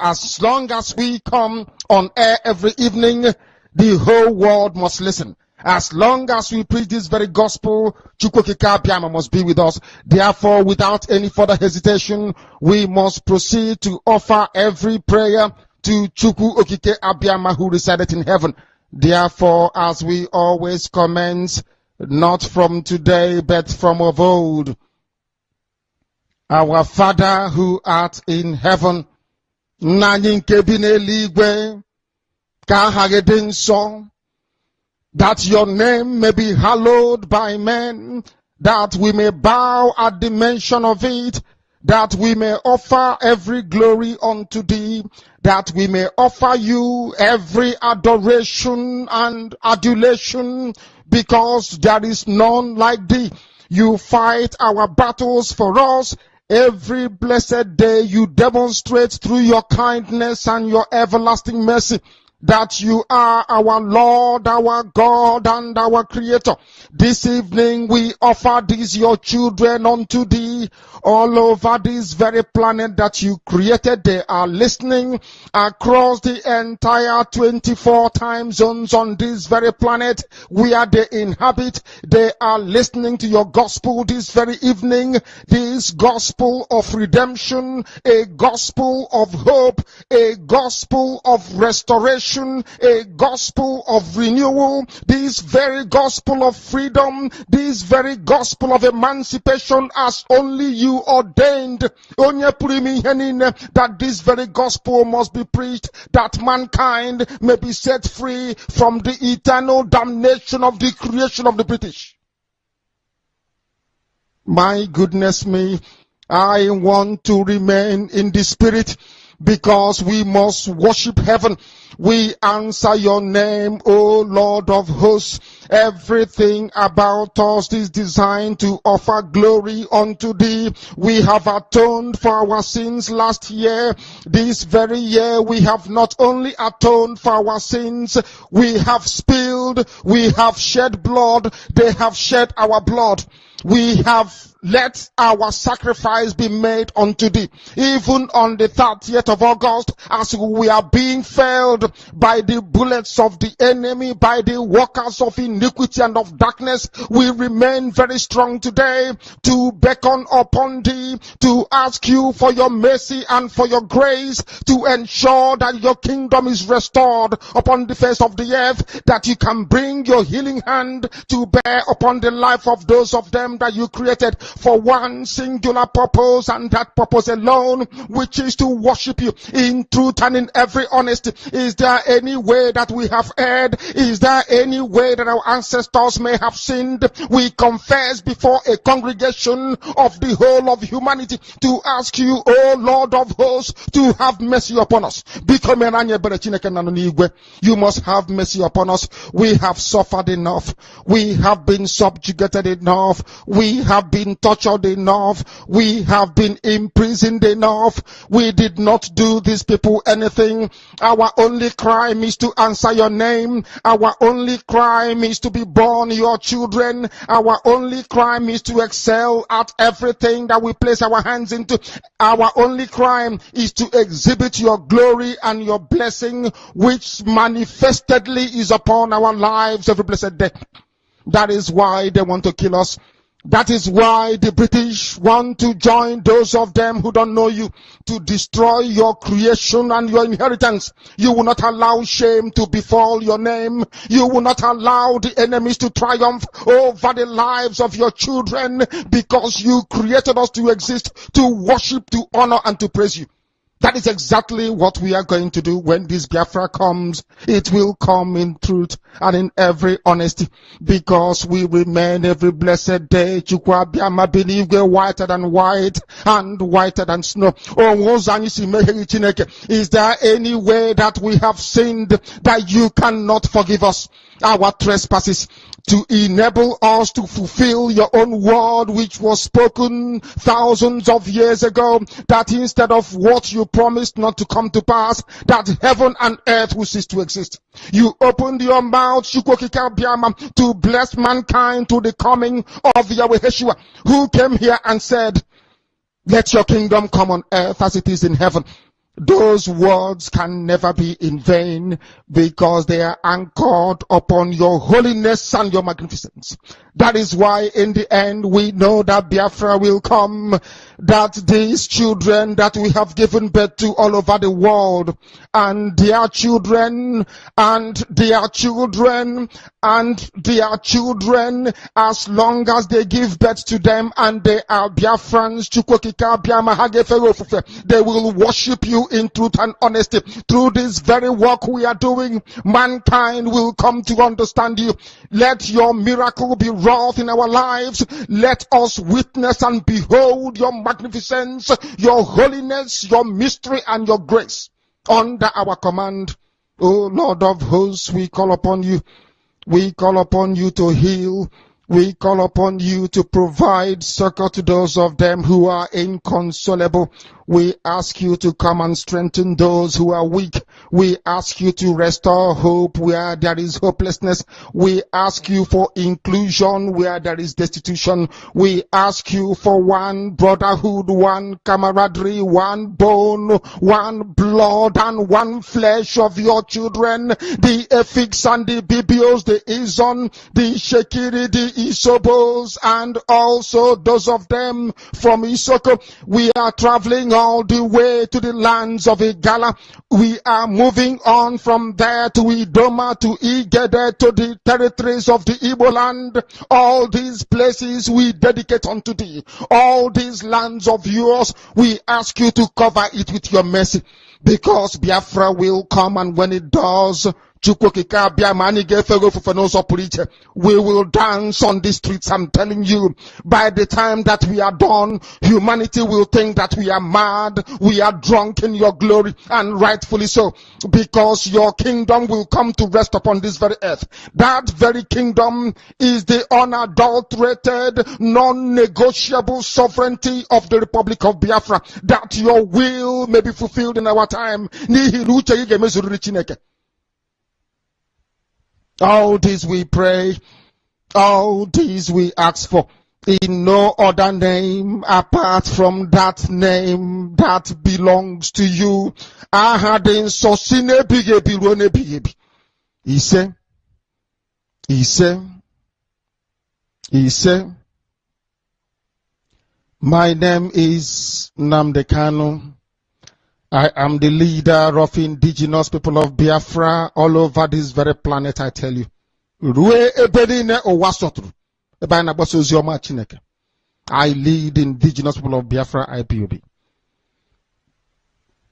as long as we come on air every evening, the whole world must listen. As long as we preach this very gospel, Chukwokika Abiyama must be with us. Therefore, without any further hesitation, we must proceed to offer every prayer to Chukwu Okike Abiyama who resided in heaven. Therefore, as we always commence, not from today, but from of old, our Father who art in heaven, Nna nke bi n'eluigwe, ka aha gị dị nsọ, that your name may be hallowed by men, that we may bow at the mention of it, that we may offer every glory unto thee, that we may offer you every adoration and adulation, because there is none like thee. You fight our battles for us. Every blessed day you demonstrate through your kindness and your everlasting mercy that you are our Lord, our God, and our Creator. This evening we offer these your children unto thee all over this very planet that you created. They are listening across the entire 24 time zones on this very planet where they inhabit. They are listening to your gospel this very evening, this gospel of redemption, a gospel of hope, a gospel of restoration, a gospel of renewal, this very gospel of freedom, this very gospel of emancipation as only you ordained. That this very gospel must be preached, that mankind may be set free from the eternal damnation of the creation of the British. My goodness me, I want to remain in the spirit, because we must worship heaven. We answer your name, O Lord of hosts. Everything about us is designed to offer glory unto thee. We have atoned for our sins last year. This very year we have not only atoned for our sins, we have spilled, we have shed blood, they have shed our blood. We have let our sacrifice be made unto thee. Even on the 30th of August, as we are being felled by the bullets of the enemy, by the workers of iniquity and of darkness, we remain very strong today to beckon upon thee, to ask you for your mercy and for your grace, to ensure that your kingdom is restored upon the face of the earth, that you can bring your healing hand to bear upon the life of those of them that you created for one singular purpose, and that purpose alone, which is to worship you in truth and in every honesty. Is there any way that we have erred? Is there any way that our ancestors may have sinned? We confess before a congregation of the whole of humanity to ask you, O Lord of hosts, to have mercy upon us. You must have mercy upon us. We have suffered enough. We have been subjugated enough. We have been tortured enough. We have been imprisoned enough. We did not do these people anything. Our only crime is to answer your name. Our only crime is to be born your children. Our only crime is to excel at everything that we place our hands into. Our only crime is to exhibit your glory and your blessing, which manifestedly is upon our lives every blessed day. That is why they want to kill us. That is why the British want to join those of them who don't know you to destroy your creation and your inheritance. You will not allow shame to befall your name. You will not allow the enemies to triumph over the lives of your children, because you created us to exist, to worship, to honor, and to praise you. That is exactly what we are going to do when this Biafra comes. It will come in truth and in every honesty, because we remain every blessed day whiter than white and whiter than snow. Is there any way that we have sinned that you cannot forgive us our trespasses, to enable us to fulfill your own word, which was spoken thousands of years ago, that instead of what you promised not to come to pass, that heaven and earth will cease to exist? You opened your mouth to bless mankind to the coming of Yahweh Yeshua, who came here and said, let your kingdom come on earth as it is in heaven. Those words can never be in vain because they are anchored upon your holiness and your magnificence. That is why in the end we know that Biafra will come, that these children that we have given birth to all over the world, and their children, and their children, and their children, as long as they give birth to them and they are Biafrans, they will worship you in truth and honesty. Through this very work we are doing, mankind will come to understand you. Let your miracle be wrought in our lives. Let us witness and behold your magnificence, your holiness, your mystery, and your grace under our command. O Lord of hosts, we call upon you. We call upon you to heal. We call upon you to provide succor to those of them who are inconsolable. We ask you to come and strengthen those who are weak. We ask you to restore hope where there is hopelessness. We ask you for inclusion where there is destitution. We ask you for one brotherhood, one camaraderie, one bone, one blood, and one flesh of your children. The Efiks and the Bibios, the Izon, the Shekiri, the Isobos, and also those of them from Isoko. We are traveling all the way to the lands of Igala. We are moving on from there to Idoma, to Igede, to the territories of the Igbo land. All these places we dedicate unto thee. All these lands of yours, we ask you to cover it with your mercy, because Biafra will come, and when it does, we will dance on the streets. I'm telling you, by the time that we are done, humanity will think that we are mad, we are drunk in your glory, and rightfully so, because your kingdom will come to rest upon this very earth. That very kingdom is the unadulterated, non-negotiable sovereignty of the Republic of Biafra, that your will may be fulfilled in our time. All this we pray, all this we ask for, in no other name apart from that name that belongs to you. He said, my name is Nnamdi. I am the leader of indigenous people of Biafra all over this very planet, I tell you. I lead indigenous people of Biafra, IPOB.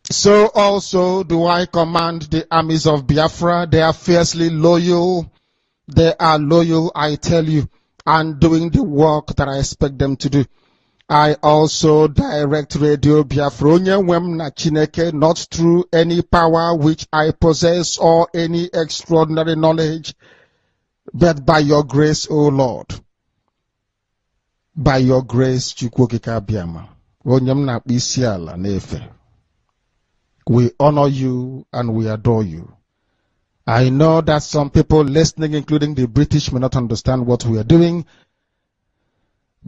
So also do I command the armies of Biafra. They are fiercely loyal. They are loyal, I tell you, and doing the work that I expect them to do. I also direct Radio Biafra not through any power which I possess or any extraordinary knowledge, but by your grace, O Lord. By your grace, we honor you and we adore you. I know that some people listening, including the British, may not understand what we are doing,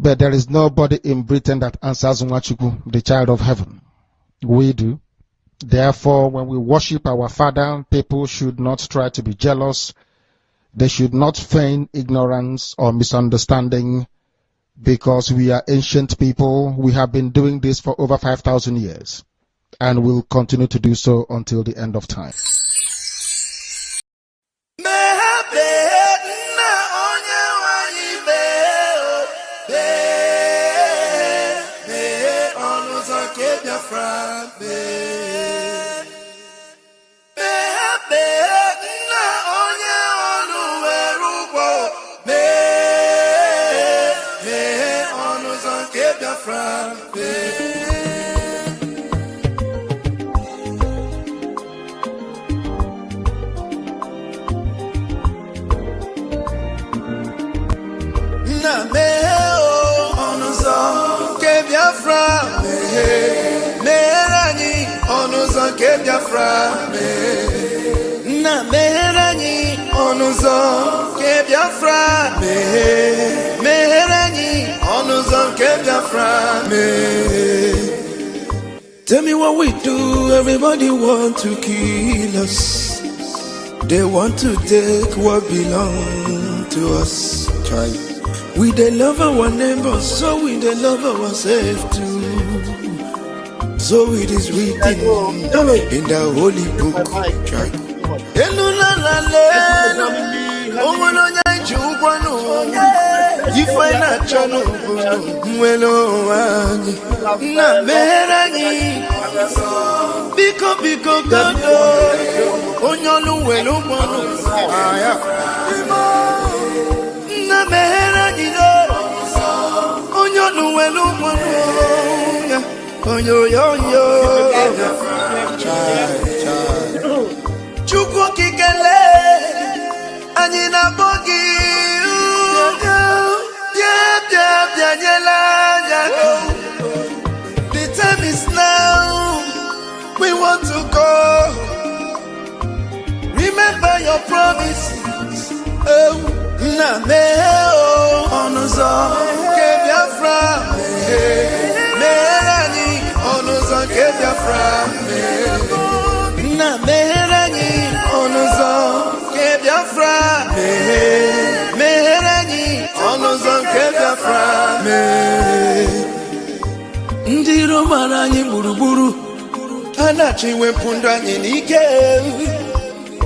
but there is nobody in Britain that answers Nwachukwu, the child of heaven. We do. Therefore, when we worship our Father, people should not try to be jealous. They should not feign ignorance or misunderstanding, because we are ancient people. We have been doing this for over 5,000 years and will continue to do so until the end of time. Tell me what we do, everybody want to kill us. They want to take what belongs to us. Try. We they love our neighbors, so we they love ourselves too. So it is written in the holy book. Try. You find a channel, na merani, biko godo, onyolu welu wanu, na merani onyolu welu wanu, onyo, chukwu kikele, anina bogi. The time is now. We want to go. Remember your promises. Oh, Nnamdi, onuzo kebiafra. Merani, onuzo kebiafra. Nnamdi, onuzo kebiafra. Merani, onuzo kebiafra. Ndiro marani buruburu. Anachi wepunda n'ike.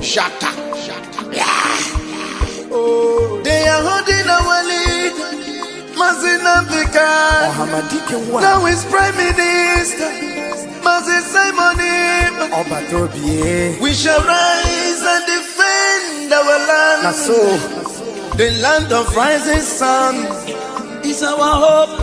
Shaka. Oh, they are holding our lead. Nnamdi. Now he's Prime Minister. Simon. We shall rise and defend our land. The land of rising sun is our hope.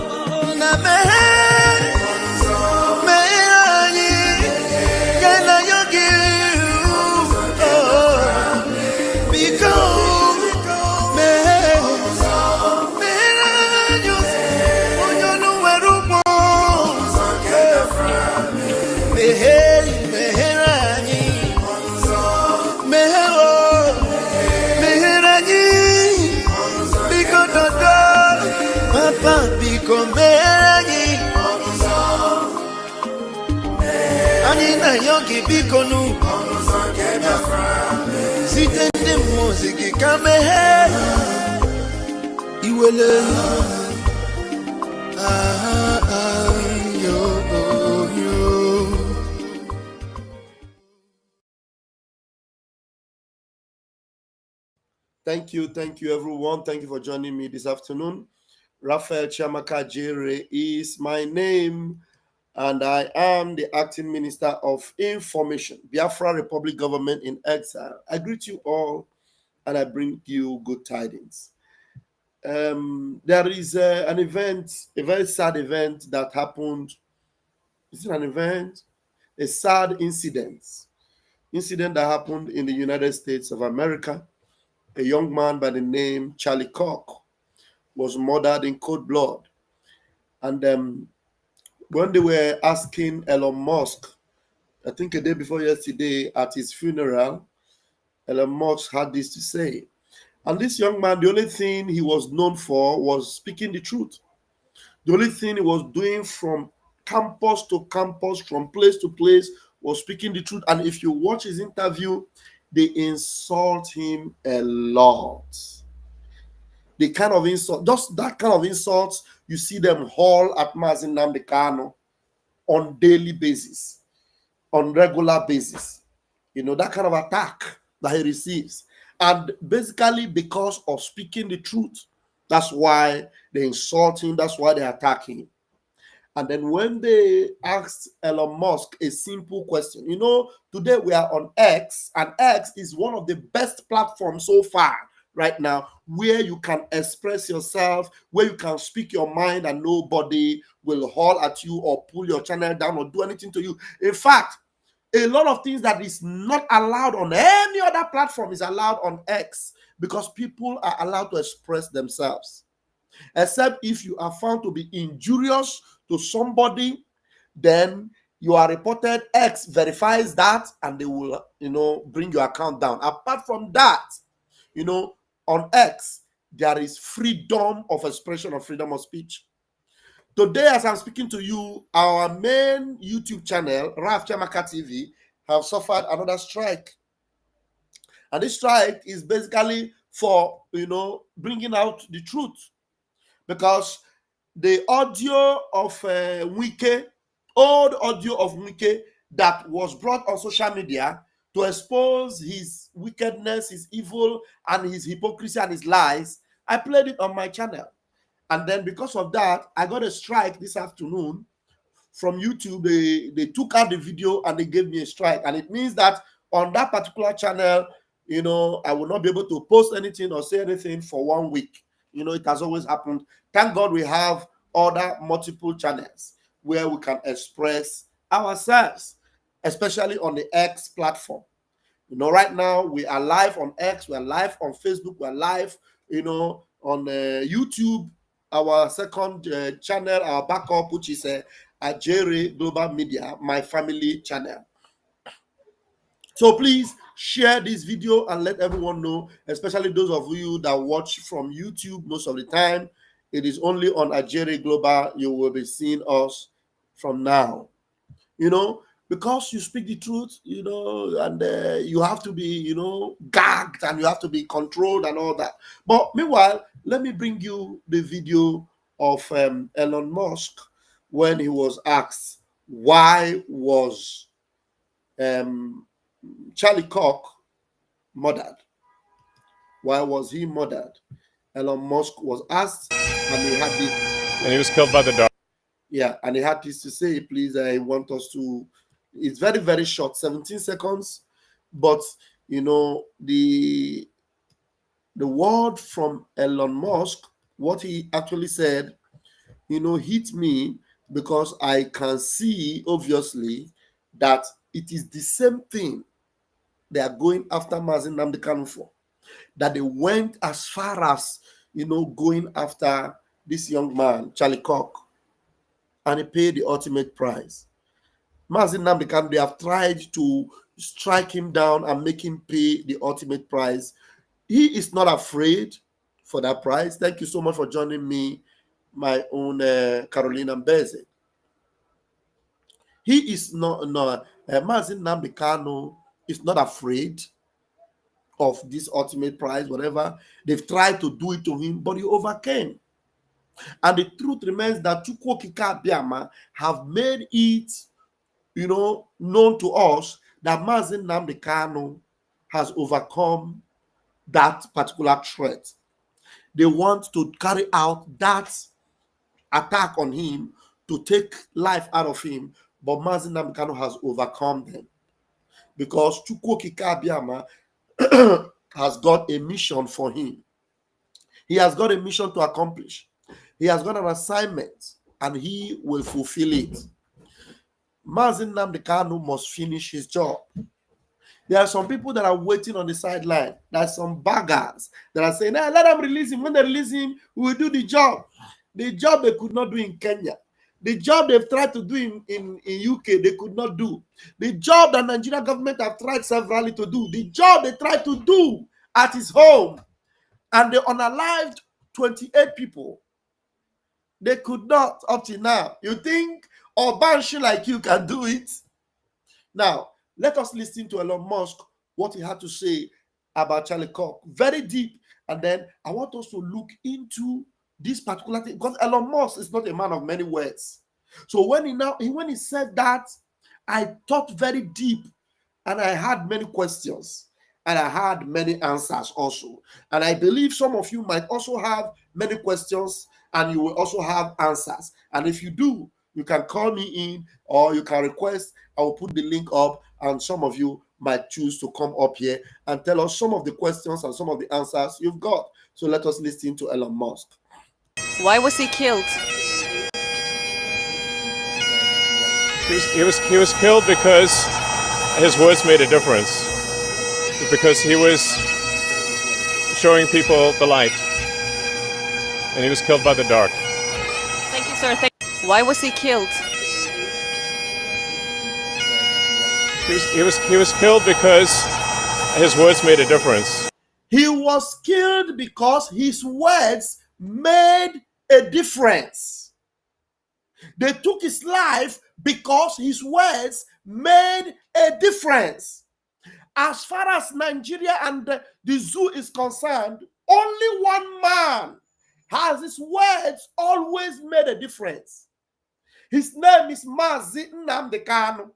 Yogi bikonu sitende muziki kame iwele yo. Thank you everyone. Thank you for joining me this afternoon. Raphael Chiamaka Jere is my name, and I am the acting minister of information, Biafra Republic Government in Exile. I greet you all, and I bring you good tidings. There is an event, a very sad event that happened. Is it an event? A sad incident that happened in the United States of America. A young man by the name Charlie Kirk was murdered in cold blood. And when they were asking Elon Musk, I think a day before yesterday at his funeral, Elon Musk had this to say. And this young man, the only thing he was known for was speaking the truth. The only thing he was doing from campus to campus, from place to place, was speaking the truth. And if you watch his interview, they insult him a lot. The kind of insult, just that kind of insults, you see them haul at Nnamdi on daily basis, on regular basis. You know, that kind of attack that he receives. And basically because of speaking the truth, that's why they insult him, that's why they attack him. And then when they asked Elon Musk a simple question, you know, today we are on X, and X is one of the best platforms so far right now, where you can express yourself, where you can speak your mind and nobody will haul at you or pull your channel down or do anything to you. In fact, a lot of things that is not allowed on any other platform is allowed on X, because people are allowed to express themselves. Except if you are found to be injurious to somebody, then you are reported, X verifies that, and they will, bring your account down. Apart from that, on X, there is freedom of expression or freedom of speech. Today, as I'm speaking to you, our main YouTube channel, Raf Chamaka TV, have suffered another strike. And this strike is basically for, bringing out the truth. Because the audio of Wike, old audio of Wike that was brought on social media to expose his wickedness, his evil, and his hypocrisy and his lies, I played it on my channel. And then because of that, I got a strike this afternoon from YouTube. They took out the video and they gave me a strike. And it means that on that particular channel, I will not be able to post anything or say anything for 1 week. It has always happened. Thank God we have other multiple channels where we can express ourselves, especially on the X platform. Right now we are live on X, we are live on Facebook, we are live, on YouTube. Our second channel, our backup, which is Ajere Global Media, my family channel. So please share this video and let everyone know, especially those of you that watch from YouTube most of the time. It is only on Ajere Global you will be seeing us from now. Because you speak the truth, and you have to be, gagged, and you have to be controlled and all that. But meanwhile, let me bring you the video of Elon Musk when he was asked why was Charlie Kirk murdered. Why was he murdered? Elon Musk was asked, and he had this. And he was killed by the dark. Yeah, and he had this to say. Please, I want us to. It's very, very short, 17 seconds. But the word from Elon Musk, what he actually said, hit me, because I can see obviously that it is the same thing they are going after Nnamdi for. That they went as far as going after this young man, Charlie Kirk, and he paid the ultimate price. Nnamdi, they have tried to strike him down and make him pay the ultimate price. He is not afraid for that price. Thank you so much for joining me, my own Carolina Mbeze. He is not, Nnamdi is not afraid of this ultimate price, whatever. They've tried to do it to him, but he overcame. And the truth remains that Chukwokika Biama have made it, known to us that Nnamdi has overcome that particular threat. They want to carry out that attack on him to take life out of him, but Nnamdi has overcome them, because Chukwokika Biama has got a mission for him. He has got a mission to accomplish. He has got an assignment, and he will fulfill it. Nnamdi must finish his job. There are some people that are waiting on the sideline. There are some baggers that are saying, let them release him. When they release him, we will do the job. The job they could not do in Kenya. The job they've tried to do in UK, they could not do. The job that Nigerian government have tried severally to do. The job they tried to do at his home. And they unalived 28 people. They could not up to now. You think Obanshi like you can do it? Now, let us listen to Elon Musk, what he had to say about Charlie Kirk. Very deep. And then I want us to look into this particular thing, because Elon Musk is not a man of many words. So when he said that, I thought very deep, and I had many questions, and I had many answers also. And I believe some of you might also have many questions, and you will also have answers. And if you do, you can call me in, or you can request. I will put the link up, and some of you might choose to come up here and tell us some of the questions and some of the answers you've got. So let us listen to Elon Musk. Why was he killed? He was killed because his words made a difference. Because he was showing people the light. And he was killed by the dark. Thank you, sir. Why was he killed? He was killed because his words made a difference. He was killed because his words made a difference. They took his life because his words made a difference. As far as Nigeria and the zoo is concerned, only one man has his words always made a difference. His name is Nnamdi.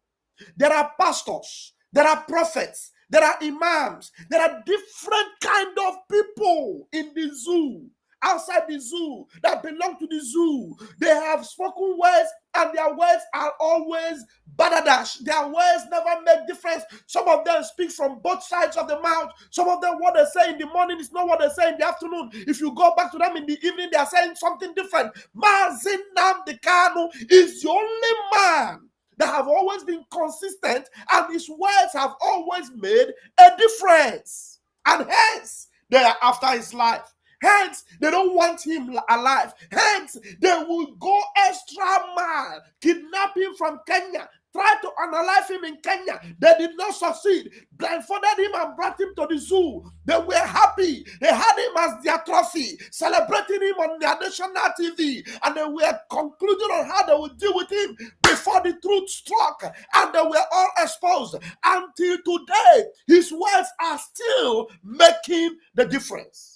There are pastors, there are prophets, there are imams, there are different kind of people in the zoo, outside the zoo, that belong to the zoo. They have spoken words, and their words are always badadash. Their words never make difference. Some of them speak from both sides of the mouth. Some of them, what they say in the morning is not what they say in the afternoon. If you go back to them in the evening, they are saying something different. Mazi Nnamdi Kanu is the only man that have always been consistent, and his words have always made a difference. And hence, they are after his life. Hence, they don't want him alive. Hence, they will go extra mile, kidnap him from Kenya, try to unalive him in Kenya. They did not succeed. Blindfolded him and brought him to the zoo. They were happy. They had him as their trophy, celebrating him on their national TV. And they were concluding on how they would deal with him before the truth struck. And they were all exposed. Until today, his words are still making the difference.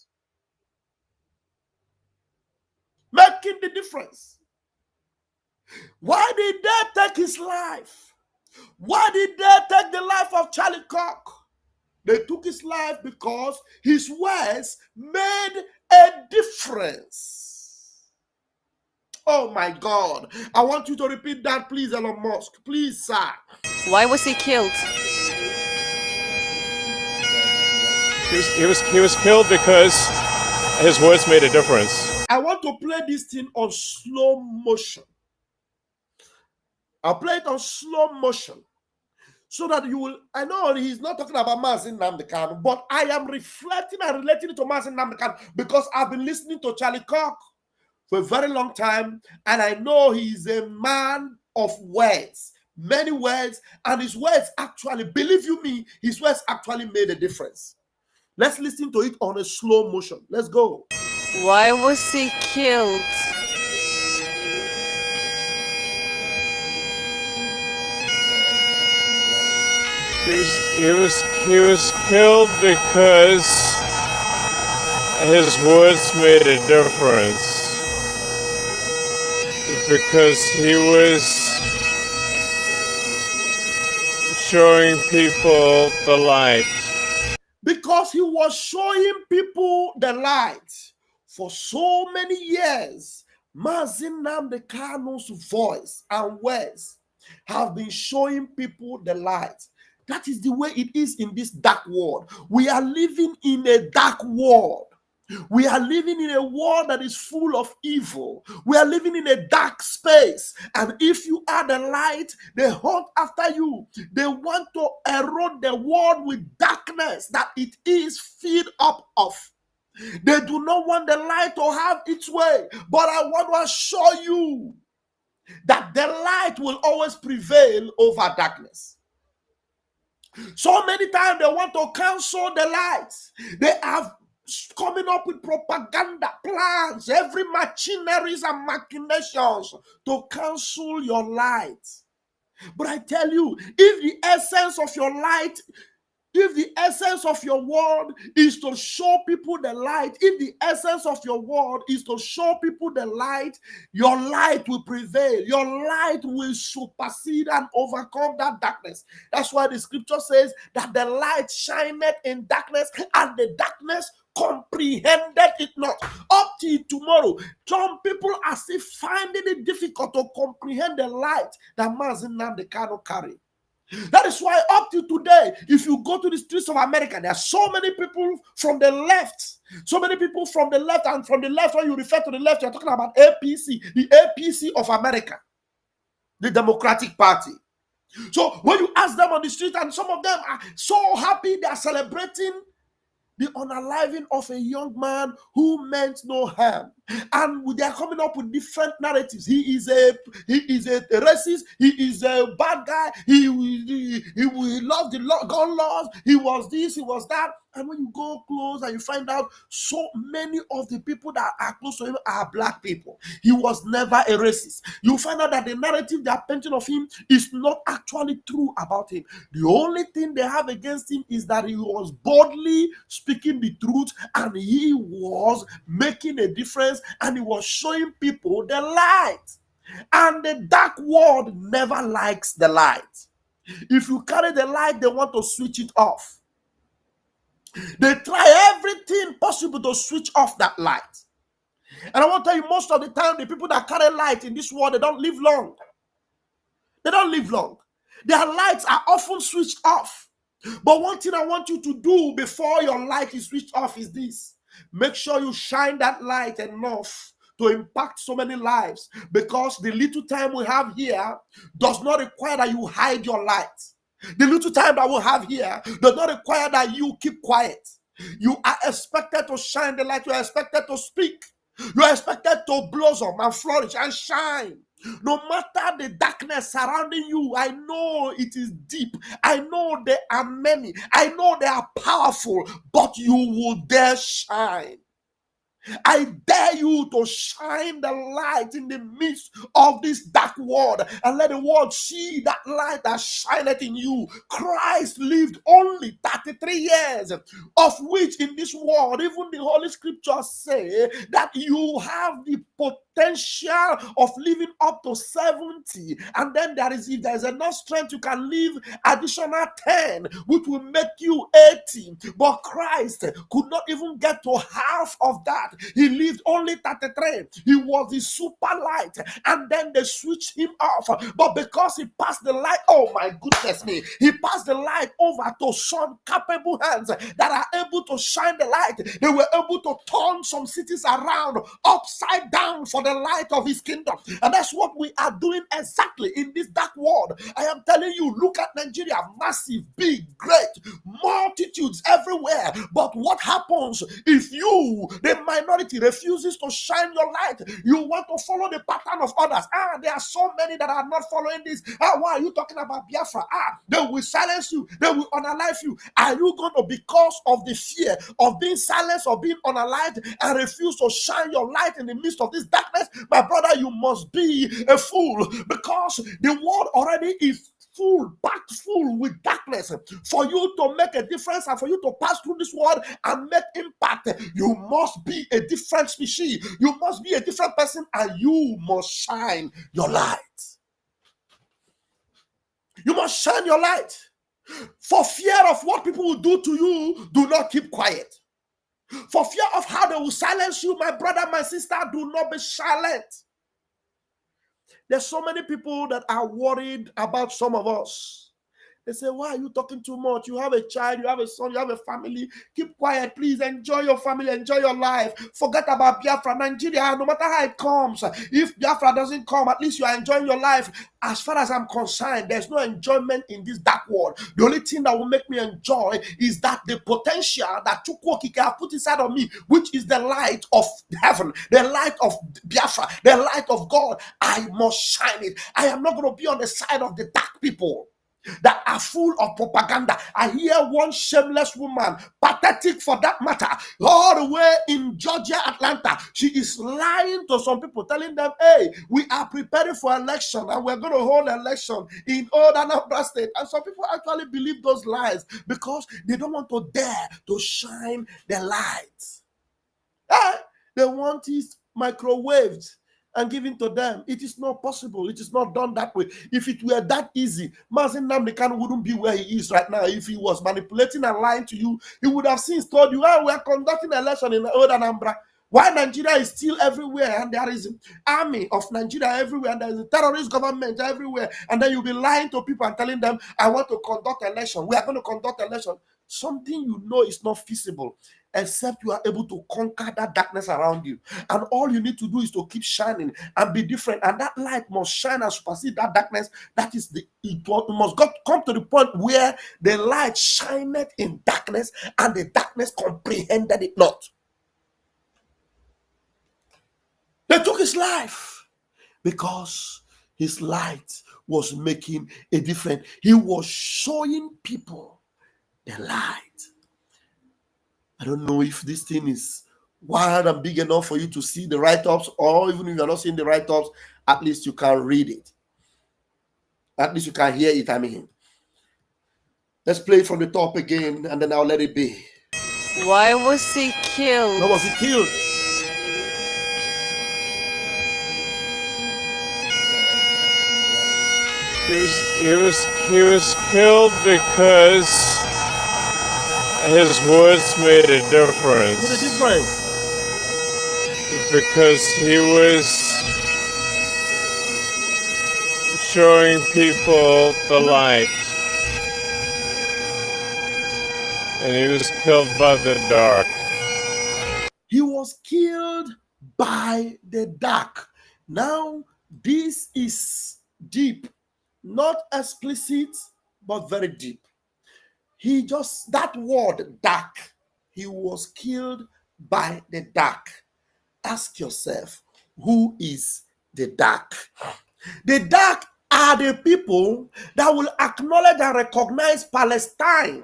Making the difference. Why did they take his life? Why did they take the life of Charlie Kirk? They took his life because his words made a difference. Oh my God. I want you to repeat that, please, Elon Musk. Please, sir. Why was he killed? He was killed because his words made a difference. I want to play this thing on slow motion. I'll play it on slow motion so that you will. I know he's not talking about Mazi Nnamdi, but I am reflecting and relating it to Mazi Nnamdi because I've been listening to Charlie Kirk for a very long time, and I know he's a man of words, many words, and his words actually, believe you me, his words actually made a difference. Let's listen to it on a slow motion. Let's go. Why was he killed? He was killed because his words made a difference. Because he was showing people the light. Because he was showing people the light. For so many years, Mazi Nnamdi Kanu's voice and words have been showing people the light. That is the way it is in this dark world. We are living in a dark world. We are living in a world that is full of evil. We are living in a dark space. And if you are the light, they hunt after you. They want to erode the world with darkness that it is filled up of. They do not want the light to have its way. But I want to assure you that the light will always prevail over darkness. So many times they want to cancel the light. They have coming up with propaganda plans, every machineries and machinations to cancel your light. But I tell you, if the essence of your light, if the essence of your word is to show people the light, if the essence of your word is to show people the light, your light will prevail. Your light will supersede and overcome that darkness. That's why the scripture says that the light shineth in darkness, and the darkness comprehended it not. Up till tomorrow, some people are still finding it difficult to comprehend the light that Mazi Nnamdi Kanu carry. That is why up to today, if you go to the streets of America, there are so many people from the left. So many people from the left, and from the left, when you refer to the left, you're talking about APC, the APC of America, the Democratic Party. So when you ask them on the street, and some of them are so happy, they are celebrating the unaliving of a young man who meant no harm. And they are coming up with different narratives. He is a racist. He is a bad guy. He loved the gun laws. He was this. He was that. And when you go close and you find out so many of the people that are close to him are black people. He was never a racist. You find out that the narrative they are painting of him is not actually true about him. The only thing they have against him is that he was boldly speaking the truth, and he was making a difference, and he was showing people the light. And the dark world never likes the light. If you carry the light, they want to switch it off. They try everything possible to switch off that light. And I want to tell you, most of the time, the people that carry light in this world, they don't live long. They don't live long. Their lights are often switched off. But one thing I want you to do before your light is switched off is this. Make sure you shine that light enough to impact so many lives, because the little time we have here does not require that you hide your light. The little time that we have here does not require that you keep quiet. You are expected to shine the light. You are expected to speak. You are expected to blossom and flourish and shine. No matter the darkness surrounding you, I know it is deep. I know there are many. I know they are powerful, but you will dare shine. I dare you to shine the light in the midst of this dark world, and let the world see that light that shineth in you. Christ lived only 33 years, of which in this world, even the Holy Scriptures say that you have the potential of living up to 70, and then if there is enough strength, you can live additional 10, which will make you 80. But Christ could not even get to half of that. He lived only 33. He was the super light, and then they switched him off. But because he passed the light, oh my goodness me, he passed the light over to some capable hands that are able to shine the light. They were able to turn some cities around upside down for the light of his kingdom. And that's what we are doing exactly in this dark world. I am telling you, look at Nigeria, massive, big, great, multitudes everywhere. But what happens if you, the minority, refuses to shine your light? You want to follow the pattern of others. There are so many that are not following this. Why are you talking about Biafra? They will silence you. They will unalive you. Are you going to, because of the fear of being silenced or being unalived, and refuse to shine your light in the midst of this darkness? My brother, you must be a fool, because the world already is full, packed full with darkness. For you to make a difference and for you to pass through this world and make impact, you must be a different species. You must be a different person, and you must shine your light. You must shine your light. For fear of what people will do to you, do not keep quiet. For fear of how they will silence you, my brother, my sister, do not be silent. There's so many people that are worried about some of us. They say, why are you talking too much? You have a child, you have a son, you have a family. Keep quiet, please. Enjoy your family, enjoy your life. Forget about Biafra. Nigeria, no matter how it comes, if Biafra doesn't come, at least you are enjoying your life. As far as I'm concerned, there's no enjoyment in this dark world. The only thing that will make me enjoy is that the potential that Chukwokike have put inside of me, which is the light of heaven, the light of Biafra, the light of God. I must shine it. I am not going to be on the side of the dark people that are full of propaganda. I hear one shameless woman, pathetic for that matter, all the way in Georgia, Atlanta. She is lying to some people, telling them, hey, we are preparing for election and we're going to hold election in old Nnamdi State. And some people actually believe those lies because they don't want to dare to shine the light. They want it microwaved and given to them. It is not possible. It is not done that way. If it were that easy, Nnamdi wouldn't be where he is right now. If he was manipulating and lying to you, he would have since told you, we are conducting an election in old Anambra. Why Nigeria is still everywhere, and there is an army of Nigeria everywhere, and there is a terrorist government everywhere, and then you'll be lying to people and telling them, I want to conduct an election. We are going to conduct an election. Something you know is not feasible, except you are able to conquer that darkness around you. And all you need to do is to keep shining and be different. And that light must shine and supersede that darkness. That is it must come to the point where the light shineth in darkness, and the darkness comprehended it not. They took his life because his light was making a difference. He was showing people the light. I don't know if this thing is wide and big enough for you to see the write-ups, or even if you're not seeing the write-ups, at least you can read it. At least you can hear it, I mean. Let's play it from the top again, and then I'll let it be. Why was he killed? Why was he killed? He was killed because his words made a difference. What's the difference? Because he was showing people the light. And he was killed by the dark. He was killed by the dark. Now, this is deep, not explicit, but very deep. He just, that word dark, he was killed by the dark. Ask yourself, who is the dark? The dark are the people that will acknowledge and recognize Palestine,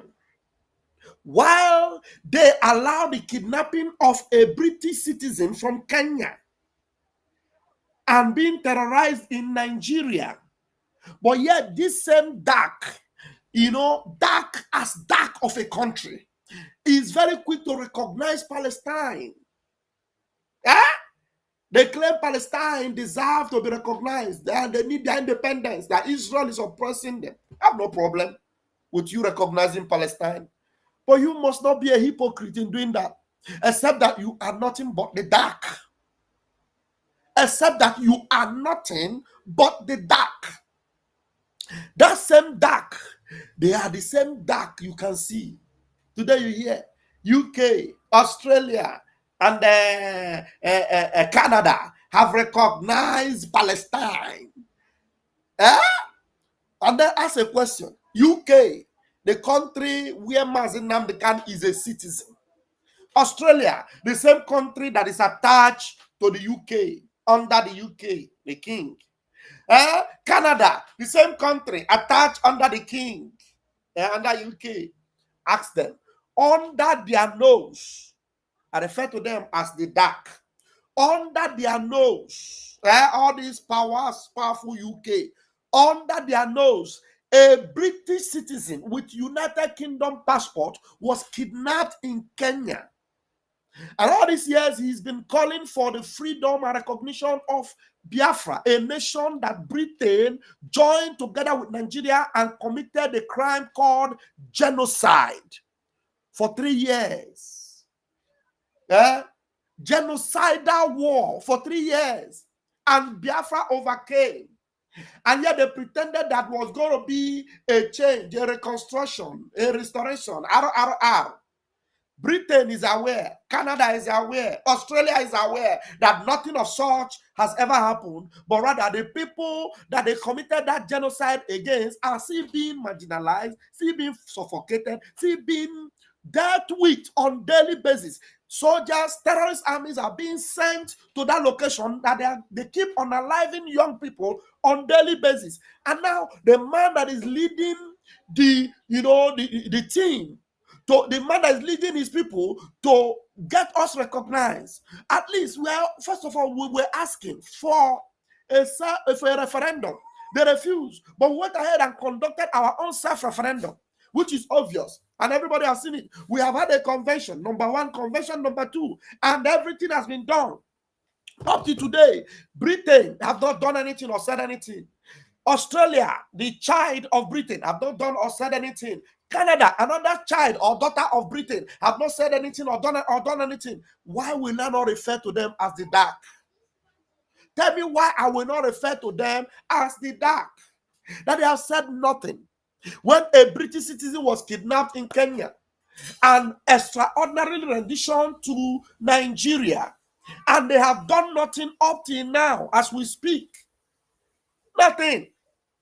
while they allow the kidnapping of a British citizen from Kenya and being terrorized in Nigeria. But yet this same dark, dark as dark of a country, is very quick to recognize Palestine. They claim Palestine deserves to be recognized, and they need their independence, that Israel is oppressing them. I have no problem with you recognizing Palestine. But you must not be a hypocrite in doing that, except that you are nothing but the dark. Except that you are nothing but the dark. That same dark, they are the same dark you can see. Today you hear UK, Australia, and Canada have recognized Palestine. And then ask a question. UK, the country where Nnamdi is a citizen. Australia, the same country that is attached to the UK, under the UK, the king. Canada, the same country attached under the king, under UK. Ask them, under their nose, I refer to them as the dark. Under their nose, all these powerful UK, under their nose, a British citizen with United Kingdom passport was kidnapped in Kenya. And all these years, he's been calling for the freedom and recognition of Biafra, a nation that Britain joined together with Nigeria and committed a crime called genocide for 3 years. Genocidal war for 3 years. And Biafra overcame. And yet they pretended that was going to be a change, a reconstruction, a restoration, RRR. Britain is aware, Canada is aware, Australia is aware that nothing of such has ever happened, but rather the people that they committed that genocide against are still being marginalized, still being suffocated, still being dealt with on daily basis. Soldiers, terrorist armies are being sent to that location that they keep unaliving young people on daily basis. And now the man that is leading the team, to the man that is leading his people to get us recognized. At least, first of all, we were asking for a referendum. They refused. But we went ahead and conducted our own self-referendum, which is obvious. And everybody has seen it. We have had a convention, number 1, convention number 2, and everything has been done. Up to today, Britain have not done anything or said anything. Australia, the child of Britain, have not done or said anything. Canada, another child or daughter of Britain, have not said anything or done anything. Why will I not refer to them as the dark? Tell me why I will not refer to them as the dark. That they have said nothing. When a British citizen was kidnapped in Kenya, an extraordinary rendition to Nigeria, and they have done nothing up till now as we speak. Nothing.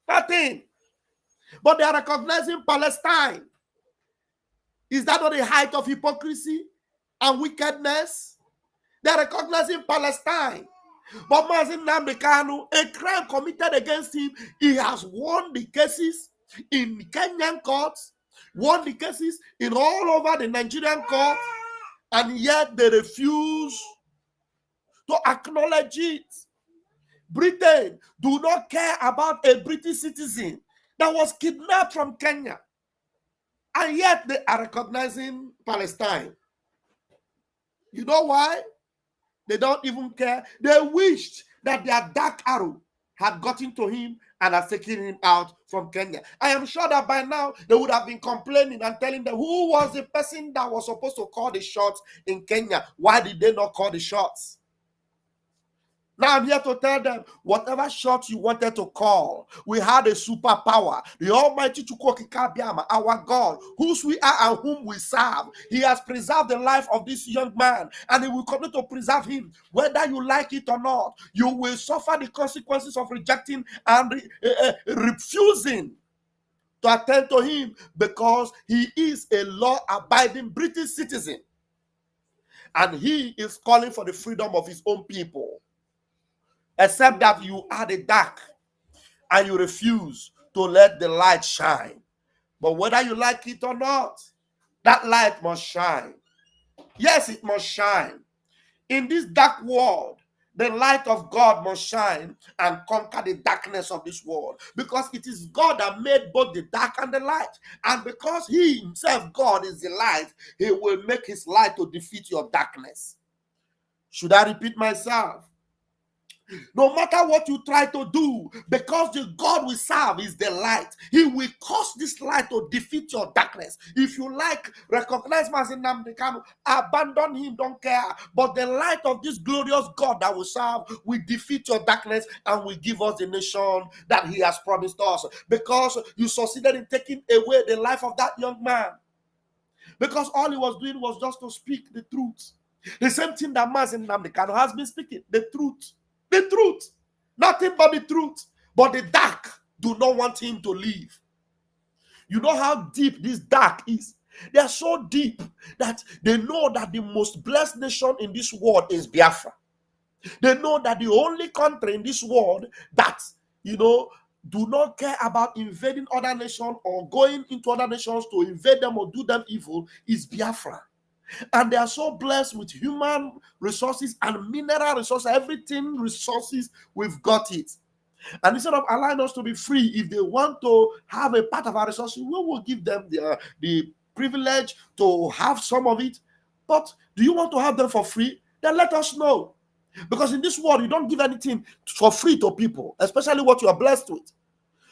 But they are recognizing Palestine. Is that not the height of hypocrisy and wickedness? They are recognizing Palestine. But Mazi Nnamdi Kanu, a crime committed against him, he has won the cases in Kenyan courts, won the cases in all over the Nigerian courts, and yet they refuse to acknowledge it. Britain do not care about a British citizen that was kidnapped from Kenya, and yet they are recognizing Palestine. You know why? They don't even care. They wished that their dark arrow had gotten to him and had taken him out from Kenya. I am sure that by now they would have been complaining and telling them who was the person that was supposed to call the shots in Kenya. Why did they not call the shots? Now I'm here to tell them, whatever shot you wanted to call, we had a superpower. The Almighty Chukwokikabiama, our God, whose we are and whom we serve. He has preserved the life of this young man, and he will continue to preserve him. Whether you like it or not, you will suffer the consequences of rejecting and refusing to attend to him, because he is a law-abiding British citizen. And he is calling for the freedom of his own people. Except that you are the dark and you refuse to let the light shine. But whether you like it or not, that light must shine. Yes, it must shine. In this dark world, the light of God must shine and conquer the darkness of this world. Because it is God that made both the dark and the light. And because he himself, God, is the light, he will make his light to defeat your darkness. Should I repeat myself? No matter what you try to do, because the God we serve is the light, he will cause this light to defeat your darkness. If you like, recognize Mazi Nnamdi Kanu, abandon him, don't care. But the light of this glorious God that we serve will defeat your darkness and will give us the nation that he has promised us. Because you succeeded in taking away the life of that young man. Because all he was doing was just to speak the truth. The same thing that Mazi Nnamdi Kanu has been speaking, the truth. The truth, nothing but the truth. But the dark do not want him to leave. You know how deep this dark is? They are so deep that they know that the most blessed nation in this world is Biafra. They know that the only country in this world that, do not care about invading other nations or going into other nations to invade them or do them evil is Biafra. And they are so blessed with human resources and mineral resources, everything resources, we've got it. And instead of allowing us to be free, if they want to have a part of our resources, we will give them the privilege to have some of it. But do you want to have them for free? Then let us know. Because in this world, you don't give anything for free to people, especially what you are blessed with.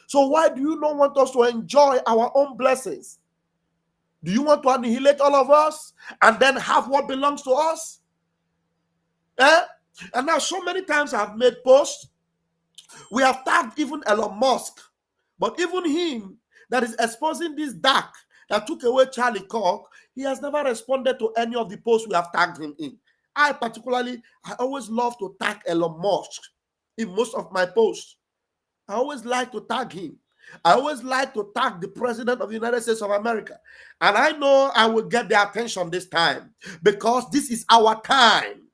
So why do you not want us to enjoy our own blessings? Do you want to annihilate all of us and then have what belongs to us? And now so many times I've made posts. We have tagged even Elon Musk. But even him that is exposing this dark that took away Charlie Kirk, he has never responded to any of the posts we have tagged him in. I always love to tag Elon Musk in most of my posts. I always like to tag him. I always like to tag the President of the United States of America. And I know I will get their attention this time because this is our time.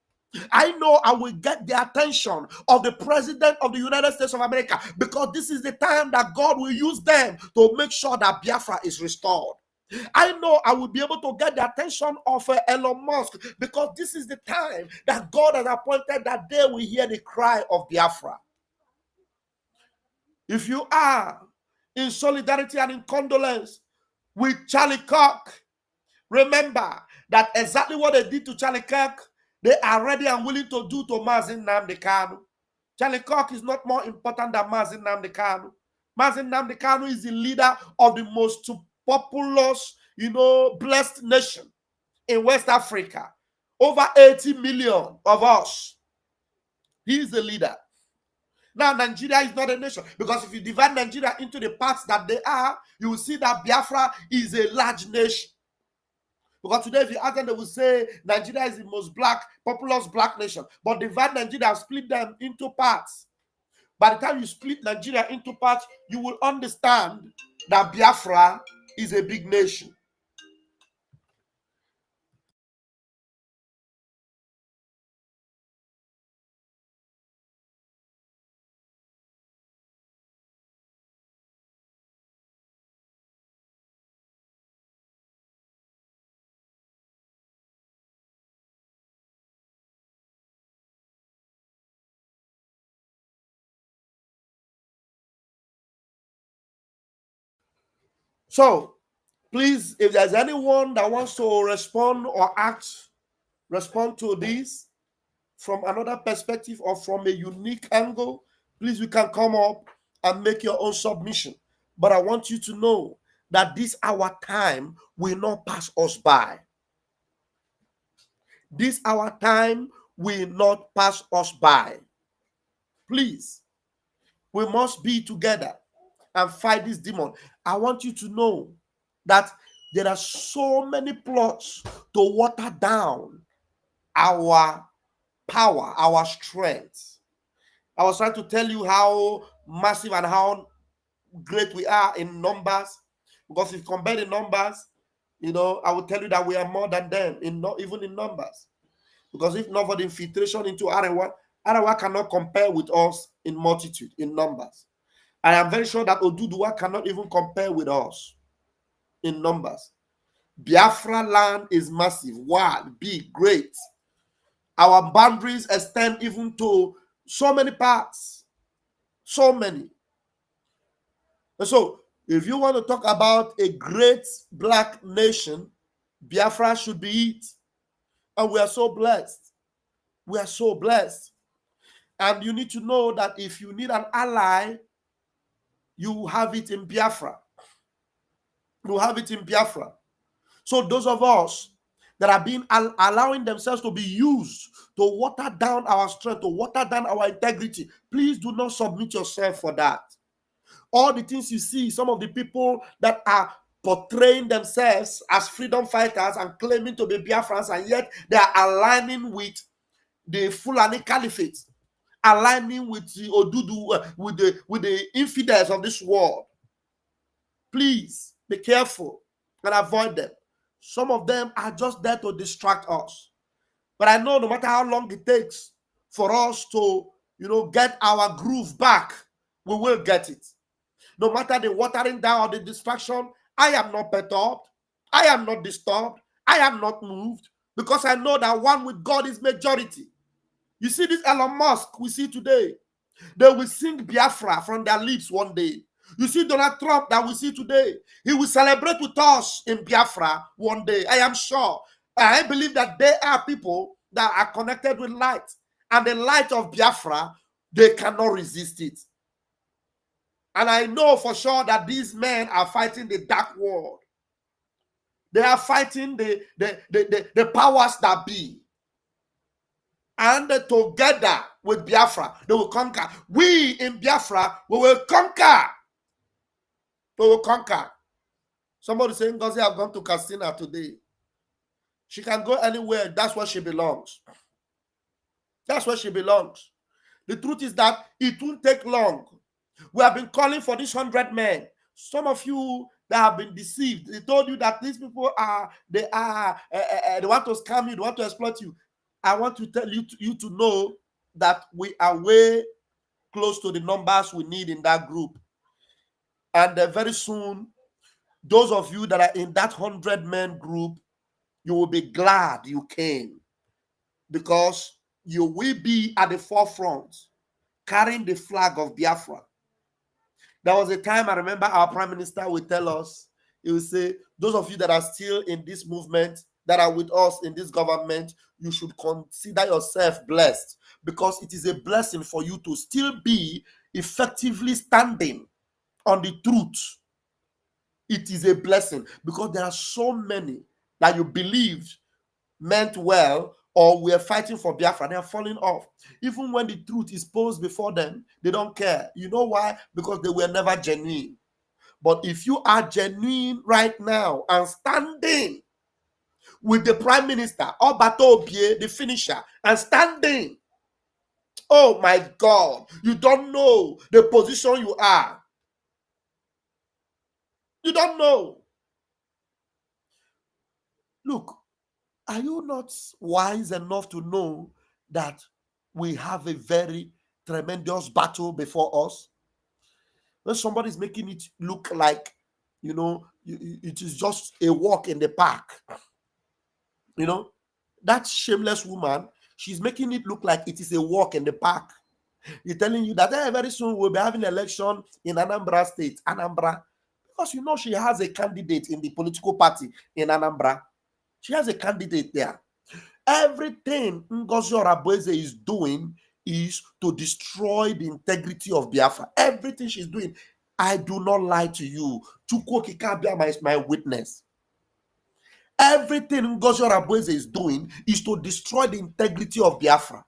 I know I will get the attention of the President of the United States of America because this is the time that God will use them to make sure that Biafra is restored. I know I will be able to get the attention of Elon Musk because this is the time that God has appointed that they will hear the cry of Biafra. If you are in solidarity and in condolence with Charlie Kirk, remember that exactly what they did to Charlie Kirk, they are ready and willing to do to Mazi Nnamdi Kanu. Charlie Kirk is not more important than Mazi Nnamdi Kanu. Mazi Nnamdi Kanu is the leader of the most populous, blessed nation in West Africa. Over 80 million of us. He is the leader. Now, Nigeria is not a nation because if you divide Nigeria into the parts that they are, you will see that Biafra is a large nation. Because today, if you ask them, they will say Nigeria is the most populous black nation. But divide Nigeria, split them into parts. By the time you split Nigeria into parts, you will understand that Biafra is a big nation. So, please, if there's anyone that wants to respond or respond to this from another perspective or from a unique angle, please, you can come up and make your own submission. But I want you to know that this our time will not pass us by. This our time will not pass us by. Please, we must be together and fight this demon. I want you to know that there are so many plots to water down our power, our strength. I was trying to tell you how massive and how great we are in numbers, because if you compare the numbers, I will tell you that we are more than them, even in numbers. Because if not for the infiltration into Arewa cannot compare with us in multitude, in numbers. I am very sure that Oduduwa cannot even compare with us in numbers. Biafra land is massive, wide, big, great. Our boundaries extend even to so many parts, so many. And so, if you want to talk about a great black nation, Biafra should be it. And we are so blessed. We are so blessed. And you need to know that if you need an ally, you have it in Biafra. You have it in Biafra. So those of us that are allowing themselves to be used to water down our strength, to water down our integrity, please do not submit yourself for that. All the things you see, some of the people that are portraying themselves as freedom fighters and claiming to be Biafrans, and yet they are aligning with the Fulani Caliphate, aligning with the Odudu, with the infidels of this world. Please be careful and avoid them. Some of them are just there to distract us. But I know no matter how long it takes for us to, get our groove back, we will get it. No matter the watering down or the distraction, I am not perturbed. I am not disturbed. I am not moved, because I know that one with God is majority. You see this Elon Musk we see today, they will sing Biafra from their lips one day. You see Donald Trump that we see today, he will celebrate with us in Biafra one day. I am sure. I believe that there are people that are connected with light, and the light of Biafra, they cannot resist it. And I know for sure that these men are fighting the dark world. They are fighting the powers that be. And together with Biafra, they will conquer. We in Biafra, we will conquer. We will conquer. Somebody saying, Ngozi, I've gone to Castina today. She can go anywhere. That's where she belongs. That's where she belongs. The truth is that it won't take long. We have been calling for these 100 men. Some of you that have been deceived, they told you that these people they want to scam you, they want to exploit you. I want to tell you to know that we are way close to the numbers we need in that group. And very soon, those of you that are in that 100-man group, you will be glad you came, because you will be at the forefront carrying the flag of Biafra. There was a time I remember our prime minister would tell us, he would say, those of you that are still in this movement, that are with us in this government, you should consider yourself blessed, because it is a blessing for you to still be effectively standing on the truth. It is a blessing, because there are so many that you believed meant well or were fighting for Biafra. They are falling off. Even when the truth is posed before them, they don't care. You know why? Because they were never genuine. But if you are genuine right now and standing with the prime minister, Obato Obie, the finisher, and standing, oh my God, you don't know the position you are. You don't know. Look, are you not wise enough to know that we have a very tremendous battle before us? When somebody is making it look like, it is just a walk in the park. That shameless woman, she's making it look like it is a walk in the park. He's telling you that very soon we'll be having an election in Anambra State. Anambra. Because you know she has a candidate in the political party in Anambra. She has a candidate there. Everything Ngozi Orabueze is doing is to destroy the integrity of Biafra. Everything she's doing. I do not lie to you. Chukwu Kikabia is my witness. Everything Ngozi Orabueze is doing is to destroy the integrity of Biafra.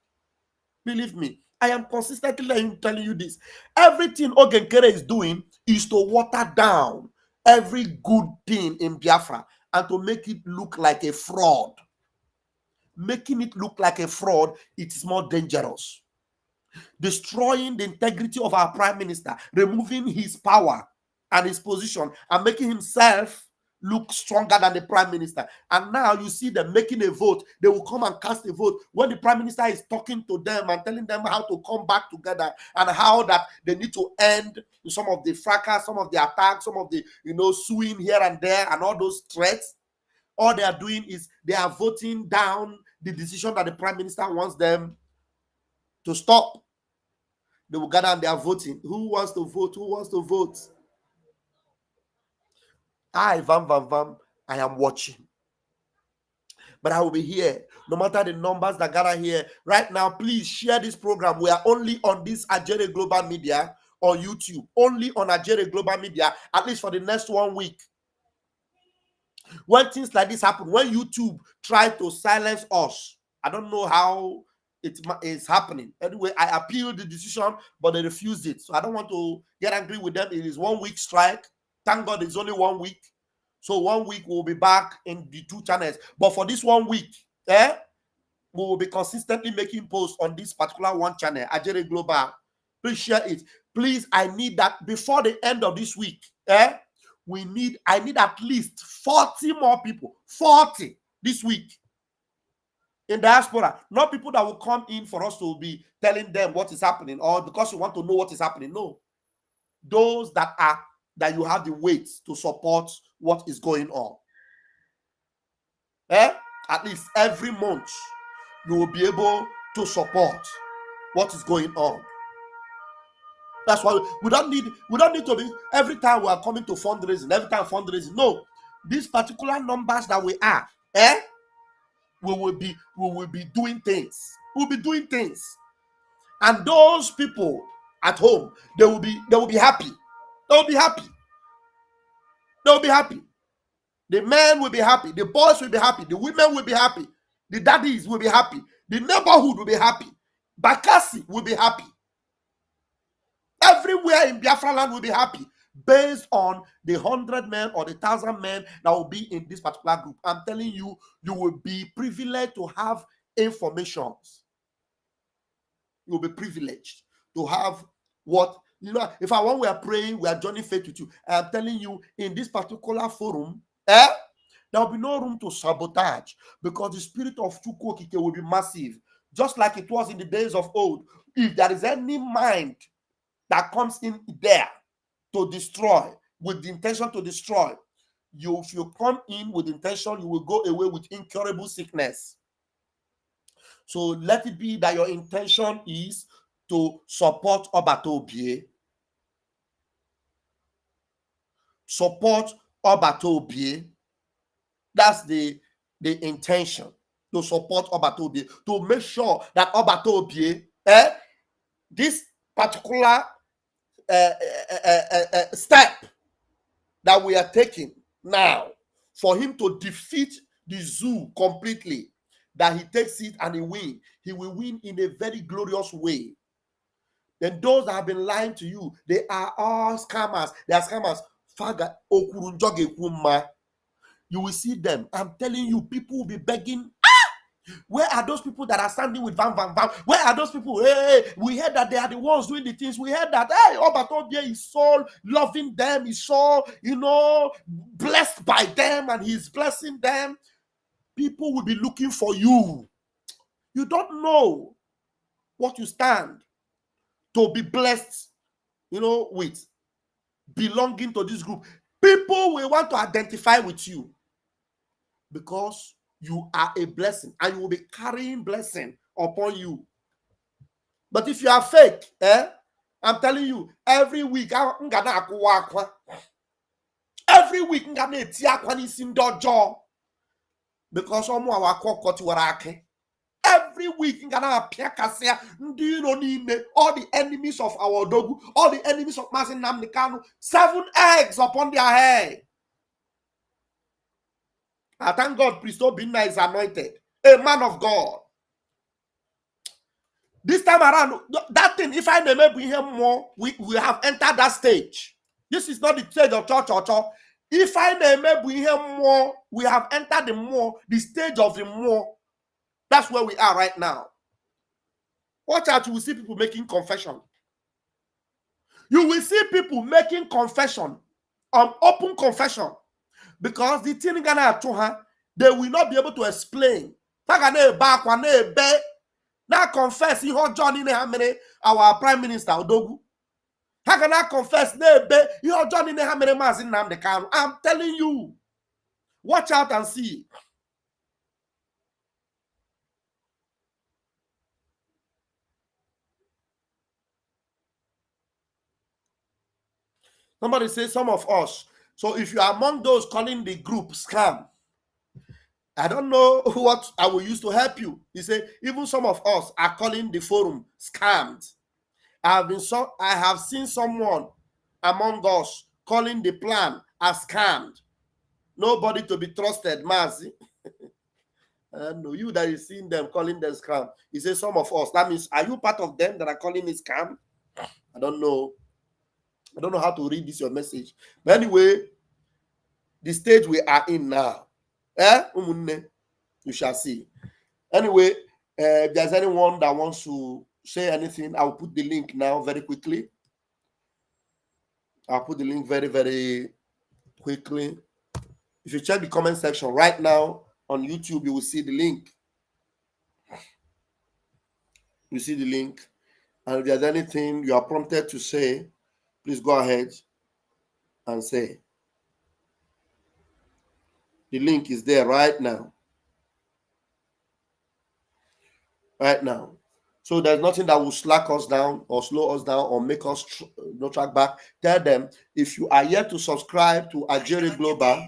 Believe me, I am consistently telling you this. Everything Ogenkere is doing is to water down every good thing in Biafra and to make it look like a fraud. Making it look like a fraud, it is more dangerous. Destroying the integrity of our prime minister, removing his power and his position, and making himself look stronger than the prime minister. And now you see them making a vote. They will come and cast a vote when the prime minister is talking to them and telling them how to come back together and how that they need to end some of the fracas, some of the attacks, some of the suing here and there and all those threats. All they are doing is they are voting down the decision that the prime minister wants them to stop. They will gather and they are voting. Who wants to vote? Who wants to vote? I am watching. But I will be here. No matter the numbers that gather here. Right now, please share this program. We are only on this Ajere Global Media on YouTube. Only on Ajere Global Media, at least for the next 1 week. When things like this happen, when YouTube try to silence us, I don't know how it is happening. Anyway, I appealed the decision, but they refused it. So I don't want to get angry with them. It is 1 week strike. Thank God it's only 1 week. So 1 week we'll be back in the 2 channels. But for this 1 week, we will be consistently making posts on this particular 1 channel, Ajere Global. Please share it. Please, I need that before the end of this week. I need at least 40 more people. 40 this week in diaspora. Not people that will come in for us to be telling them what is happening or because you want to know what is happening. No. Those that you have the weight to support what is going on. At least every month you will be able to support what is going on. That's why we don't need to be every time we are coming to fundraising, every time fundraising. No, these particular numbers that we are, we will be doing things. We'll be doing things. And those people at home, they will be happy. They'll be happy. They'll be happy. The men will be happy. The boys will be happy. The women will be happy. The daddies will be happy. The neighborhood will be happy. Bakassi will be happy. Everywhere in Biafra land will be happy based on the 100 men or the 1,000 men that will be in this particular group. I'm telling you, you will be privileged to have informations. You will be privileged to have what, if I want, we are praying, we are joining faith with you. I'm telling you, in this particular forum, there will be no room to sabotage because the spirit of Chukwu Okike will be massive, just like it was in the days of old. If there is any mind that comes in there to destroy, with the intention to destroy, if you come in with intention, you will go away with incurable sickness. So let it be that your intention is to support Obatobie. Support Obatobie. That's the intention, to support Obatobie, to make sure that Obatobie, this particular step that we are taking now for him to defeat the zoo completely, that he takes it and he will win in a very glorious way. Then those that have been lying to you, they are all scammers. They are scammers. Father, you will see them. I'm telling you, people will be begging. Where are those people that are standing with Van? Where are those people? Hey, we heard that they are the ones doing the things. We heard that, hey, Obatobie is so loving them. He's so, blessed by them and he's blessing them. People will be looking for you. You don't know what you stand to be blessed, with belonging to this group. People will want to identify with you because you are a blessing and you will be carrying blessing upon you. But if you are fake, I'm telling you, every week, Every week, nga na-eti akwa n'isi ndị ọjọọ because ọmụ awa kọtiwara ake. Every week, nga na-apịa kasịa ndị iro niile, all the enemies of our Odogwu, all the enemies of Mazi Nnamdi Kanu, 7 eggs upon their head. I thank God, Priest Obinna is anointed, a man of God. This time around, that thing, if I never bring him more, we have entered that stage. This is not the stage of church. If I never bring him more, we have entered the stage of the more. That's where we are right now. Watch out, you will see people making confession. You will see people making confession, open confession, because the thing they will not be able to explain. Now confess our Prime Minister Odogwu. How can I confess? I'm telling you. Watch out and see. Somebody says some of us. So if you are among those calling the group scam, I don't know what I will use to help you. He said, even some of us are calling the forum scammed. I have seen someone among us calling the plan as scammed. Nobody to be trusted, Mazi. No, you that is seeing them calling them scam. He says some of us. That means, are you part of them that are calling it scam? I don't know. I don't know how to read this your message. But anyway, the stage we are in now. You shall see. Anyway, if there's anyone that wants to say anything, I'll put the link now very quickly. I'll put the link very, very quickly. If you check the comment section right now on YouTube, you will see the link. You see the link. And if there's anything you are prompted to say, please go ahead and say. The link is there right now. Right now. So there's nothing that will slack us down or slow us down or make us no track back. Tell them, if you are yet to subscribe to Ajere Global,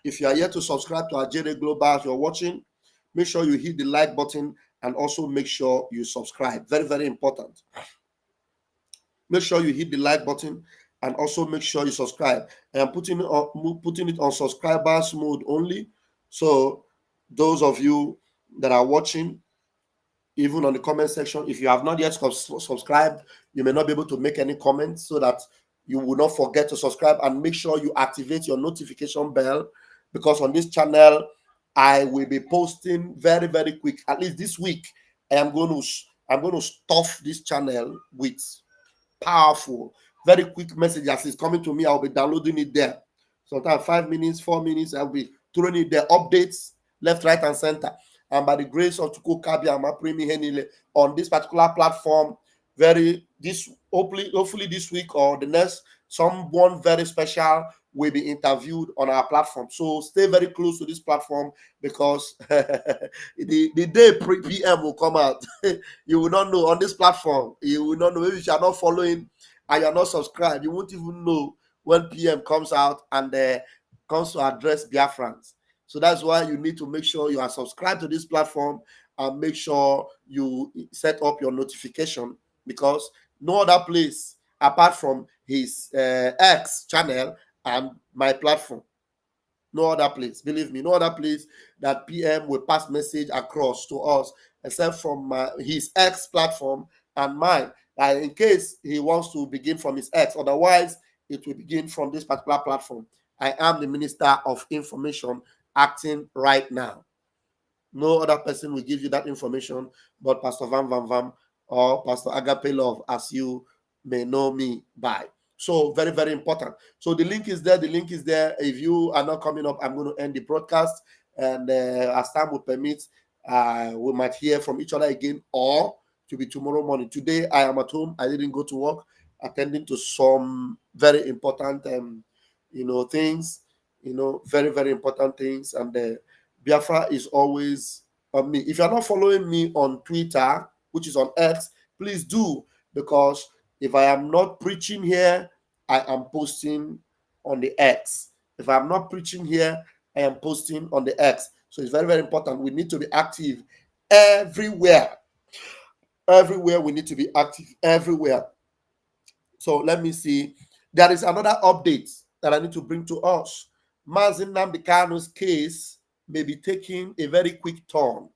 if you are yet to subscribe to Ajere Global as you're watching, make sure you hit the like button and also make sure you subscribe. Very, very important. Make sure you hit the like button and also make sure you subscribe. I am putting it on subscribers mode only. So those of you that are watching, even on the comment section, if you have not yet subscribed, you may not be able to make any comments, so that you will not forget to subscribe, and make sure you activate your notification bell, because on this channel I will be posting very, very quick. At least this week, I'm going to stuff this channel with powerful, very quick messages. It's coming to me. I'll be downloading it there. Sometimes 5 minutes, 4 minutes, I'll be throwing it there. Updates left, right, and center. And by the grace of Tuko Kabiama Premi Henile on this particular platform, hopefully this week or the next, someone very special will be interviewed on our platform. So stay very close to this platform, because the day PM will come out. You will not know on this platform. You will not know. If you are not following and you are not subscribed, you won't even know when PM comes out and comes to address Biafrans. So that's why you need to make sure you are subscribed to this platform and make sure you set up your notification, because no other place apart from his X channel and my platform, no other place, believe me, no other place that PM will pass message across to us except from his X platform and mine. In case he wants to begin from his X, otherwise it will begin from this particular platform. I am the Minister of Information acting right now. No other person will give you that information but Pastor Van Van Vam or Pastor Agape Love, as you may know me by. So very, very important. So the link is there. The link is there. If you are not coming up, I'm going to end the broadcast, and as time will permit, we might hear from each other again, or to be tomorrow morning. Today I am at home. I didn't go to work, attending to some very important things, very, very important things. And Biafra is always on me. If you're not following me on Twitter, which is on X, please do, because if I am not preaching here, I am posting on the X. If I'm not preaching here, I am posting on the X. So it's very, very important. We need to be active everywhere. Everywhere we need to be active. Everywhere. So let me see. There is another update that I need to bring to us. Nnamdi Kanu's case may be taking a very quick turn.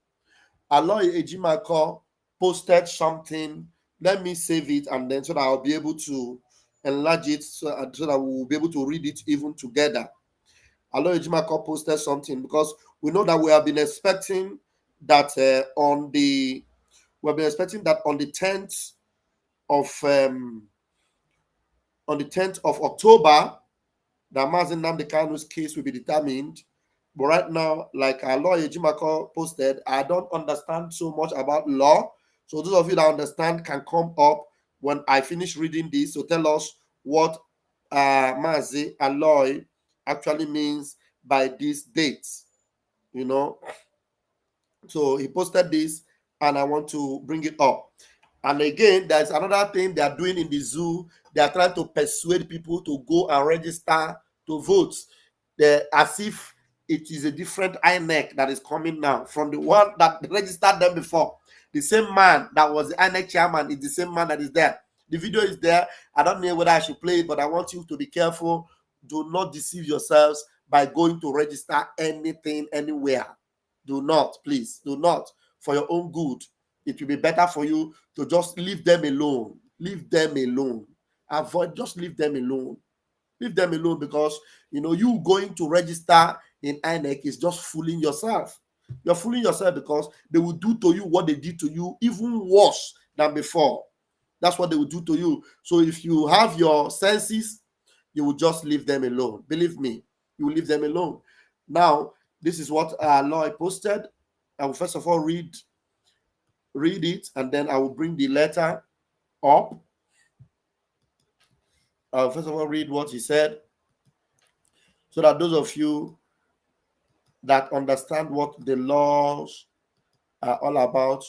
Aloy Ejimako posted something. Let me save it, and then so that I'll be able to enlarge it so that we'll be able to read it even together. Aloy Ejimako posted something because we know that we have been expecting that on the 10th of October, that Mazen Nnamdi Kanu's case will be determined. But right now, like our lawyer Ejimako posted, I don't understand so much about law. So those of you that understand can come up when I finish reading this. So tell us what Mazi Aloy actually means by these dates. You know. So he posted this, and I want to bring it up. And again, there's another thing they are doing in the zoo. They are trying to persuade people to go and register to vote. As if it is a different INEC that is coming now from the one that registered them before. The same man that was the INEC chairman is the same man that is there. The video is there. I don't know whether I should play it, but I want you to be careful. Do not deceive yourselves by going to register anything anywhere. Do not, please, do not. For your own good, it will be better for you to just leave them alone. Leave them alone. Just leave them alone. Leave them alone, because you going to register in INEC is just fooling yourself. You're fooling yourself because they will do to you what they did to you, even worse than before. That's what they will do to you. So if you have your senses, you will just leave them alone. Believe me, you will leave them alone. Now, this is what Lloyd posted. I will first of all read it, and then I will bring the letter up. I'll first of all read what he said, so that those of you that understand what the laws are all about,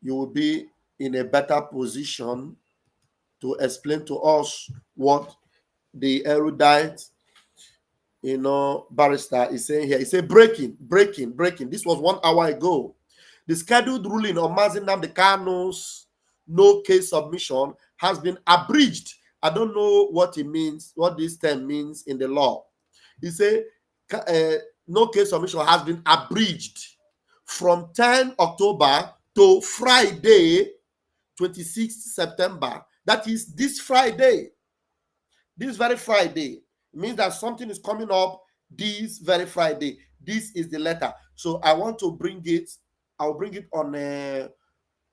you will be in a better position to explain to us what the erudite, barrister is saying here. He said, breaking. This was 1 hour ago. The scheduled ruling on Mazi Nnamdi Kanu's no case submission has been abridged. I don't know what it means, what this term means in the law. He said, no case submission has been abridged from 10 October to Friday, 26th September. That is this Friday. This very Friday. It means that something is coming up this very Friday. This is the letter. So I want to bring it. I'll bring it on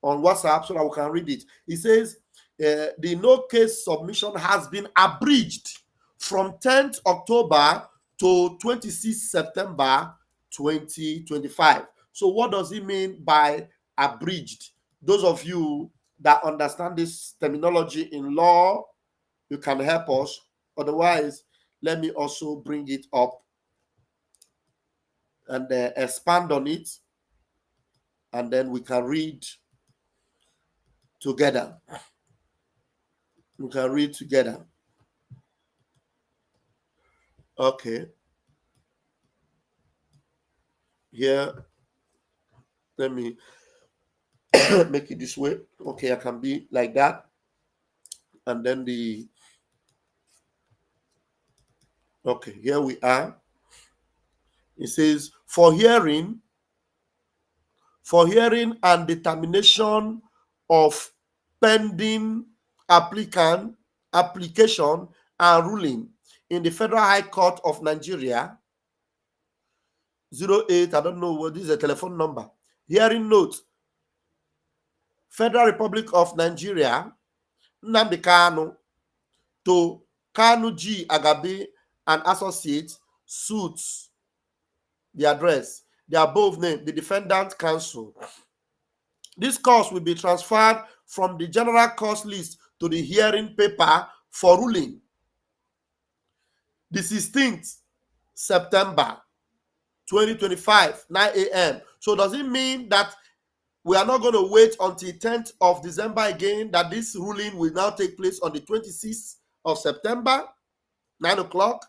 WhatsApp so that we can read it. It says, the no case submission has been abridged from 10th October to 26th September 2025. So what does it mean by abridged? Those of you that understand this terminology in law, you can help us. Otherwise, let me also bring it up and expand on it, and then we can read together. We can read together. Okay. Here, let me make it this way. Okay, I can be like that. And then okay, here we are. It says, for hearing and determination of pending application and ruling in the Federal High Court of Nigeria, 08, I don't know what this is, a telephone number. Hearing note, Federal Republic of Nigeria, Nnamdi Kanu, to Kanu G. Agabi and Associates, suits, the address, the above name, the defendant counsel. This cause will be transferred from the general cause list to the hearing paper for ruling. The 16th September 2025, 9 a.m. So does it mean that we are not going to wait until 10th of December again, that this ruling will now take place on the 26th of September, 9 o'clock?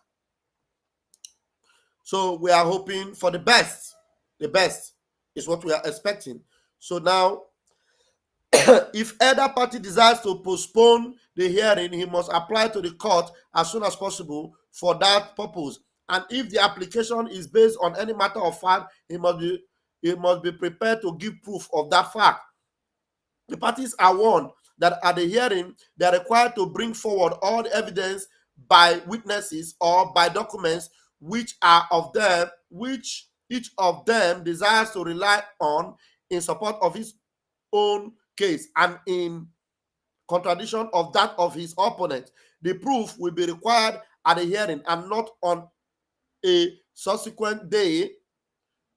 So we are hoping for the best. The best is what we are expecting. So now, if either party desires to postpone the hearing, he must apply to the court as soon as possible for that purpose. And if the application is based on any matter of fact, he must be prepared to give proof of that fact. The parties are warned that at the hearing, they are required to bring forward all the evidence by witnesses or by documents which each of them desires to rely on in support of his own case and in contradiction of that of his opponent. The proof will be required at the hearing and not on a subsequent day,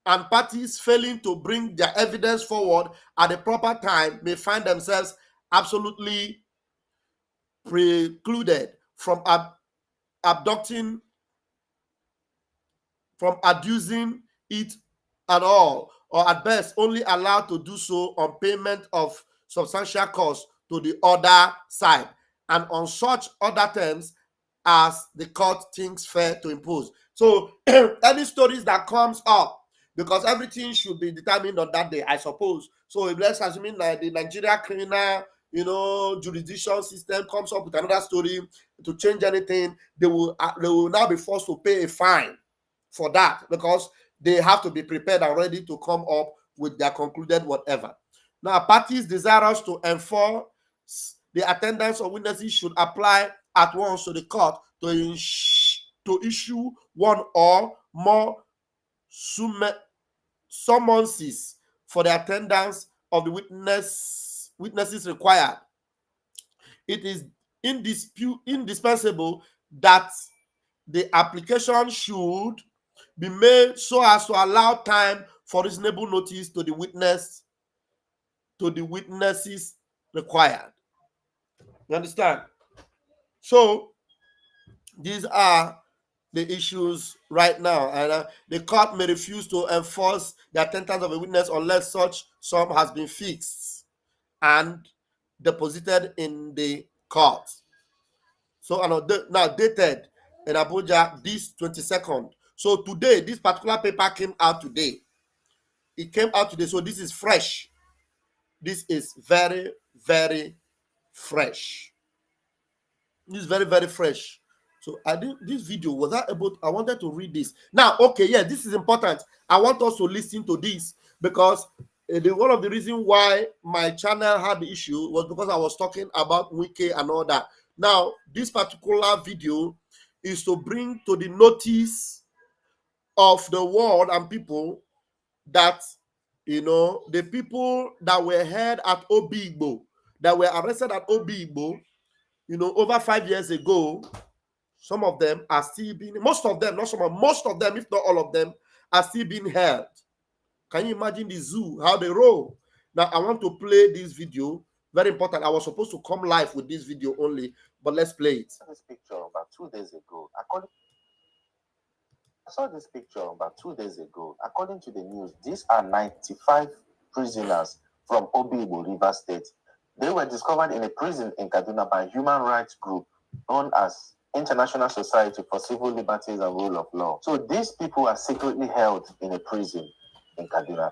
and parties failing to bring their evidence forward at the proper time may find themselves absolutely precluded from adducing it at all, or at best only allowed to do so on payment of substantial cost to the other side, and on such other terms as the court thinks fair to impose. So any stories that comes up, because everything should be determined on that day, I suppose. So if let's assume like the Nigeria criminal, jurisdiction system comes up with another story to change anything, they will now be forced to pay a fine for that, because they have to be prepared and ready to come up with their concluded whatever. Now, parties desirous to enforce the attendance of witnesses should apply at once to the court to issue one or more summonses for the attendance of the witnesses required. It is indispensable that the application should be made so as to allow time for reasonable notice to the witnesses required. You understand? So these are the issues right now, and the court may refuse to enforce the attendance of a witness unless such sum has been fixed and deposited in the court. So now dated in Abuja this 22nd. So today, this particular paper came out today. It came out today, so this is fresh. This is very, very fresh. This is very, very fresh. So I did this video. Was I able? I wanted to read this. Now, okay, yeah, this is important. I want us to listen to this because one of the reasons why my channel had the issue was because I was talking about Wiki and all that. Now, this particular video is to bring to the notice of the world and people that, the people that were held at Obigbo, that were arrested at Obigbo, over 5 years ago, some of them are still being, most of them, not some of, most of them, if not all of them, are still being held. Can you imagine the zoo, how they roll? Now, I want to play this video. Very important. I was supposed to come live with this video only, but let's play it. This picture about 2 days ago. I saw this picture about 2 days ago. According to the news, these are 95 prisoners from Obigbo, River State. They were discovered in a prison in Kaduna by a human rights group known as International Society for Civil Liberties and Rule of Law. So these people are secretly held in a prison in Kaduna.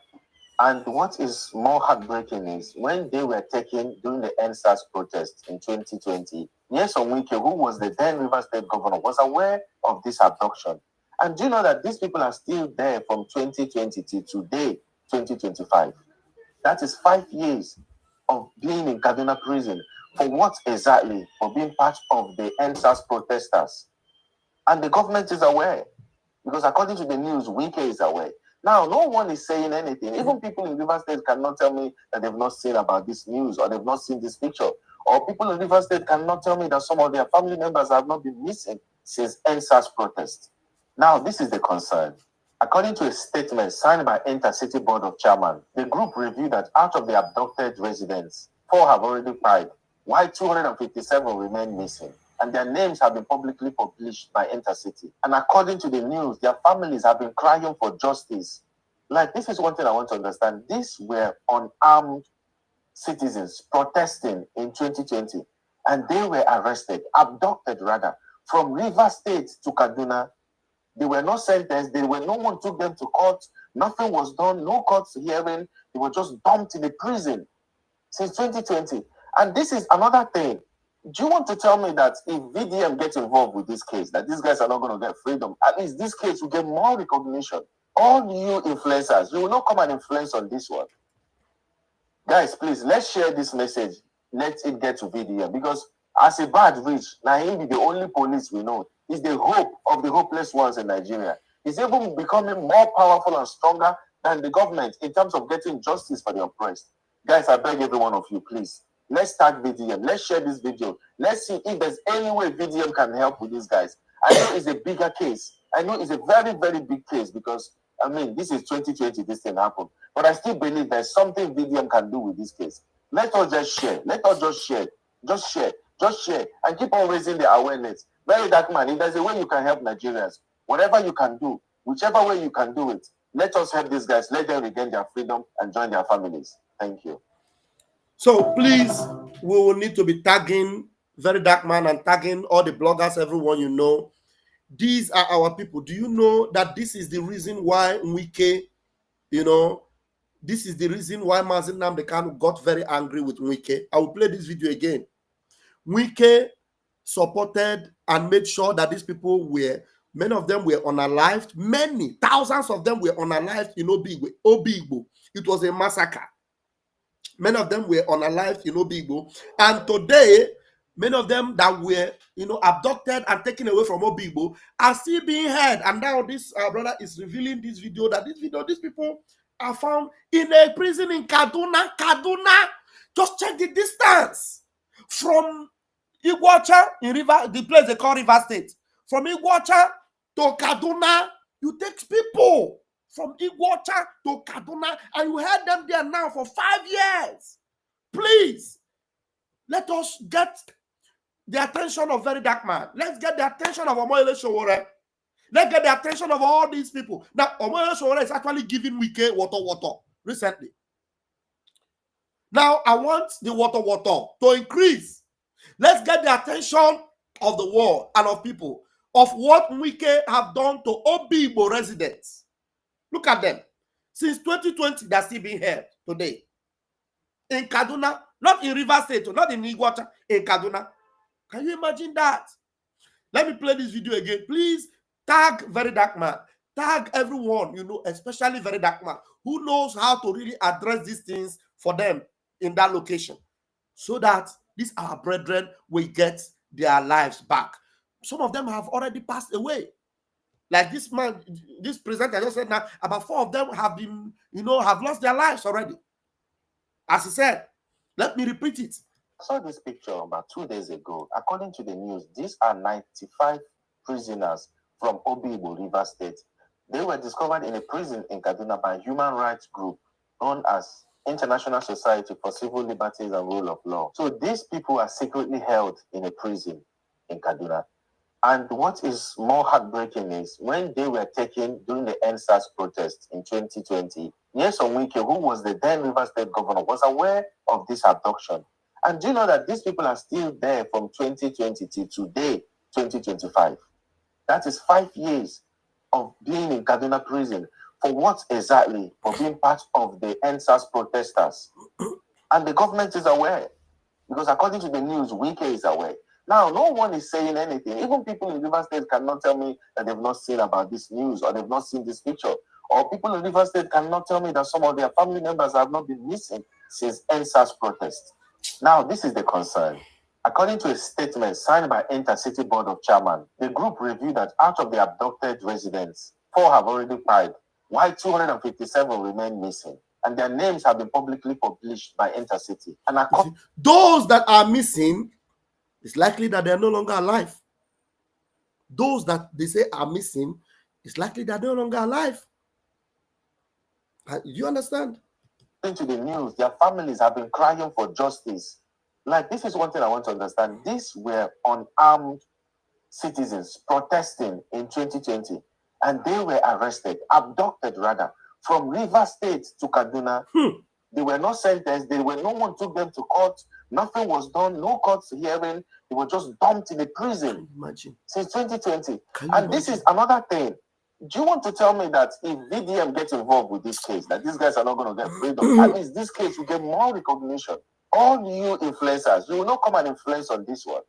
And what is more heartbreaking is when they were taken during the NSAS protest in 2020, Nyesom Wike, who was the then River State governor, was aware of this abduction. And do you know that these people are still there from 2020 to today, 2025? That is 5 years of being in Kaduna prison. For what exactly? For being part of the NSAS protesters. And the government is aware. Because according to the news, Wike is aware. Now, no one is saying anything. Even people in River State cannot tell me that they've not seen about this news or they've not seen this picture. Or people in River State cannot tell me that some of their family members have not been missing since NSAS protest. Now, this is the concern. According to a statement signed by Intercity Board of Chairman, the group reviewed that out of the abducted residents, 4 have already died, while 257 remain missing. And their names have been publicly published by Intercity. And according to the news, their families have been crying for justice. Like, this is one thing I want to understand. These were unarmed citizens protesting in 2020, and they were arrested, abducted rather, from River State to Kaduna. They were not sentenced. No one took them to court. Nothing was done. No court hearing. They were just dumped in a prison since 2020. And this is another thing. Do you want to tell me that if VDM gets involved with this case, that these guys are not going to get freedom? At least this case will get more recognition. All you influencers, you will not come and influence on this one. Guys, please, let's share this message. Let it get to VDM. Because as a bad rich, now he be the only police we know. He's the hope of the hopeless ones in Nigeria. He's even becoming more powerful and stronger than the government in terms of getting justice for the oppressed. Guys, I beg every one of you, please. Let's tag VDM. Let's share this video. Let's see if there's any way VDM can help with these guys. I know it's a bigger case. I know it's a very, very big case because, I mean, this is 2020, this thing happened. But I still believe there's something VDM can do with this case. Let us just share. Let us just share. Just share. Just share. And keep on raising the awareness. Very dark man, if there's a way you can help Nigerians, whatever you can do, whichever way you can do it, let us help these guys. Let them regain their freedom and join their families. Thank you. So please, we will need to be tagging Very Dark Man and tagging all the bloggers, everyone you know. These are our people. Do you know that this is the reason why Nwike, this is the reason why Nnamdi got very angry with Nwike? I will play this video again. Nwike supported and made sure that these people were, many of them were unalived. Many, thousands of them were unalived in Obigbo. It was a massacre. Many of them were unalived in Obigbo. And today, many of them that were, abducted and taken away from Obigbo are still being held. And now this brother is revealing this video, that these people are found in a prison in Kaduna. Just check the distance from Iguacha in the place they call River State. From Iguacha to Kaduna, you take people from Iguacha to Kaduna, and you had them there now for 5 years. Please, let us get the attention of Very Dark Man. Let's get the attention of Omoyele Sowore. Let's get the attention of all these people. Now, Omoyele Sowore is actually giving Wike water recently. Now, I want the water to increase. Let's get the attention of the world and of people of what Wike have done to Obigbo residents. Look at them. Since 2020, they're still being held today. In Kaduna, not in River State, not in Iguacha, in Kaduna. Can you imagine that? Let me play this video again. Please tag Very Dark Man. Tag everyone, especially Very Dark Man, who knows how to really address these things for them in that location, so that these our brethren will get their lives back. Some of them have already passed away. Like this man, this presenter just said now, about 4 of them have been, have lost their lives already. As he said, let me repeat it. I saw this picture about 2 days ago. According to the news, these are 95 prisoners from Obigbo, River State. They were discovered in a prison in Kaduna by a human rights group known as International Society for Civil Liberties and Rule of Law. So these people are secretly held in a prison in Kaduna. And what is more heartbreaking is when they were taken during the NSAS protest in 2020, Nyesom Wike, who was the then River State governor, was aware of this abduction. And do you know that these people are still there from 2020 to today, 2025? That is 5 years of being in Kaduna prison. For what exactly? For being part of the NSAS protesters. And the government is aware. Because according to the news, Wike is aware. Now, no one is saying anything. Even people in River State cannot tell me that they've not seen about this news or they've not seen this picture. Or people in River State cannot tell me that some of their family members have not been missing since NSAS protest. Now, this is the concern. According to a statement signed by Intercity Board of Chairman, the group reviewed that out of the abducted residents, 4 have already died, while 257 remain missing. And their names have been publicly published by Intercity. And those that are missing, it's likely that they're no longer alive. Those that they say are missing, it's likely they're no longer alive. Do you understand? Into the news, their families have been crying for justice. Like, this is one thing I want to understand. These were unarmed citizens protesting in 2020, and they were arrested, abducted rather, from River State to Kaduna. They were not sentenced. No one took them to court. Nothing was done. No court hearing. They were just dumped in a prison. Imagine. Since 2020. And this is another thing. Do you want to tell me that if VDM gets involved with this case, that these guys are not going to get freedom? At least this case will get more recognition. All you influencers, you will not come and influence on this one.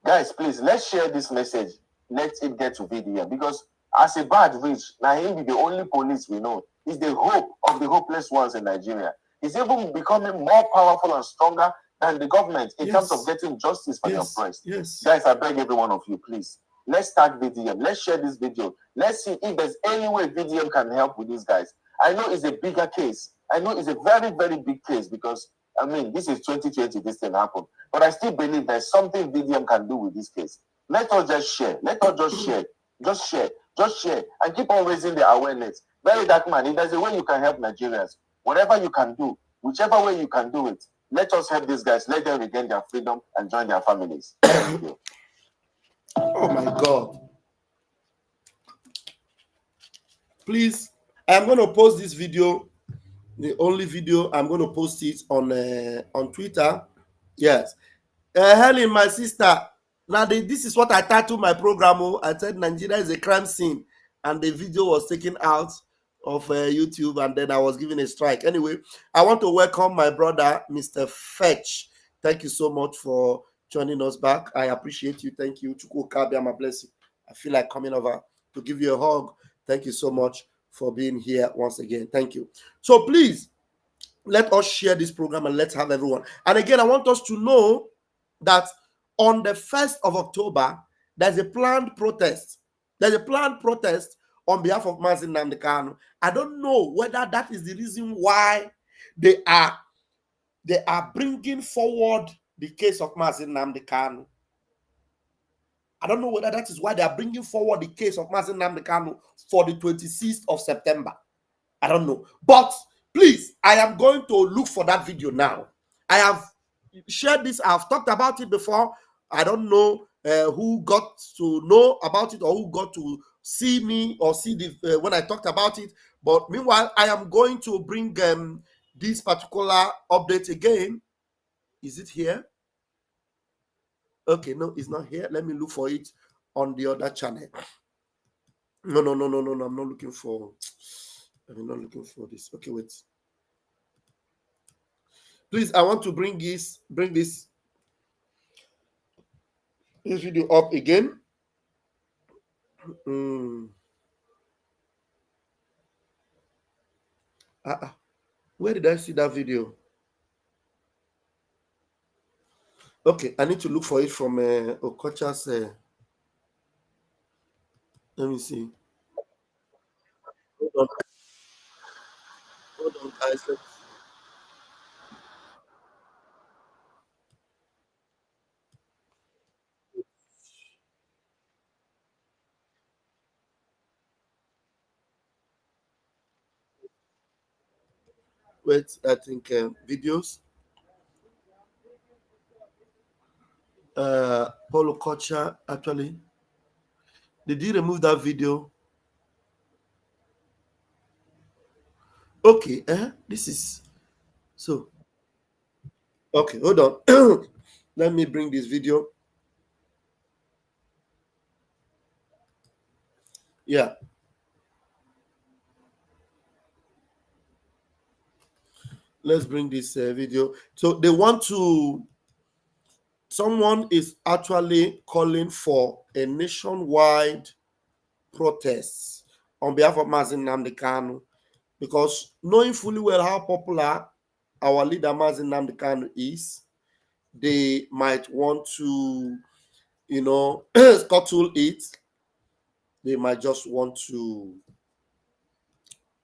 Guys, please, let's share this message. Let it get to VDM, because as a bad rich, now him be the only police we know. He's the hope of the hopeless ones in Nigeria. He's even becoming more powerful and stronger than the government in terms of getting justice for the oppressed. Yes. Guys, I beg every one of you, please. Let's start VDM. Let's share this video. Let's see if there's any way VDM can help with these guys. I know it's a bigger case. I know it's a very, very big case, because, I mean, this is 2020, this thing happened. But I still believe there's something VDM can do with this case. Let us just share. Let us just share. Just share. Just share. And keep on raising the awareness. Very dark man, if there's a way you can help Nigerians, whatever you can do, whichever way you can do it, let us help these guys. Let them regain their freedom and join their families. Thank you. Oh my God. Please, I'm going to post this video, the only video. I'm going to post it on Twitter. Yes. Helen, my sister. Now, this is what I titled my program. I said Nigeria is a crime scene, and the video was taken out of YouTube, and then I was given a strike. Anyway, I want to welcome my brother, Mr. Fetch. Thank you so much for joining us back. I appreciate you. Thank you. Chukwuka, bless you. I feel like coming over to give you a hug. Thank you so much for being here once again. Thank you. So please, let us share this program and let's have everyone. And again, I want us to know that on the 1st of October, there's a planned protest. There's a planned protest on behalf of Nnamdi Kanu. I don't know whether that is the reason why they are bringing forward the case of Nnamdi Kanu. I don't know whether that is why they are bringing forward the case of Nnamdi Kanu for the 26th of September. I don't know. But please, I am going to look for that video now. I have shared this. I've talked about it before. I don't know who got to know about it or who got to see me or see the when I talked about it. But meanwhile, I am going to bring this particular update again. Is it here? Okay, no, it's not here. Let me look for it on the other channel. No. I'm not looking for. I'm not looking for this. Okay, wait. Please, I want to bring this video up again. Where did I see that video? Okay, I need to look for it from Okocha's. Let me see. Hold on, guys. Wait, I think videos. Paulo Kocha, actually. Did you remove that video? Okay, this is so. Okay, hold on. Let me bring this video. Yeah. Let's bring this video. So they want to. Someone is actually calling for a nationwide protest on behalf of Nnamdi Kanu, because knowing fully well how popular our leader Nnamdi Kanu is, they might want to, scuttle it. They might just want to,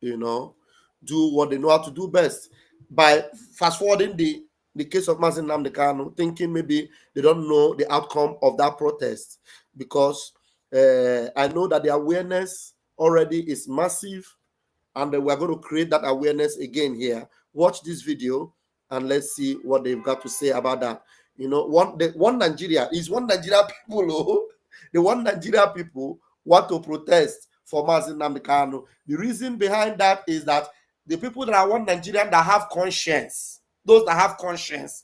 do what they know how to do best by fast forwarding the case of Nnamdi Kanu, thinking maybe they don't know the outcome of that protest, because I know that the awareness already is massive, and we're going to create that awareness again here. Watch this video and let's see what they've got to say about that. One Nigeria people, the one Nigeria people want to protest for Nnamdi Kanu. The reason behind that is that the people that are one Nigerian that have conscience, those that have conscience,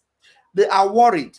they are worried.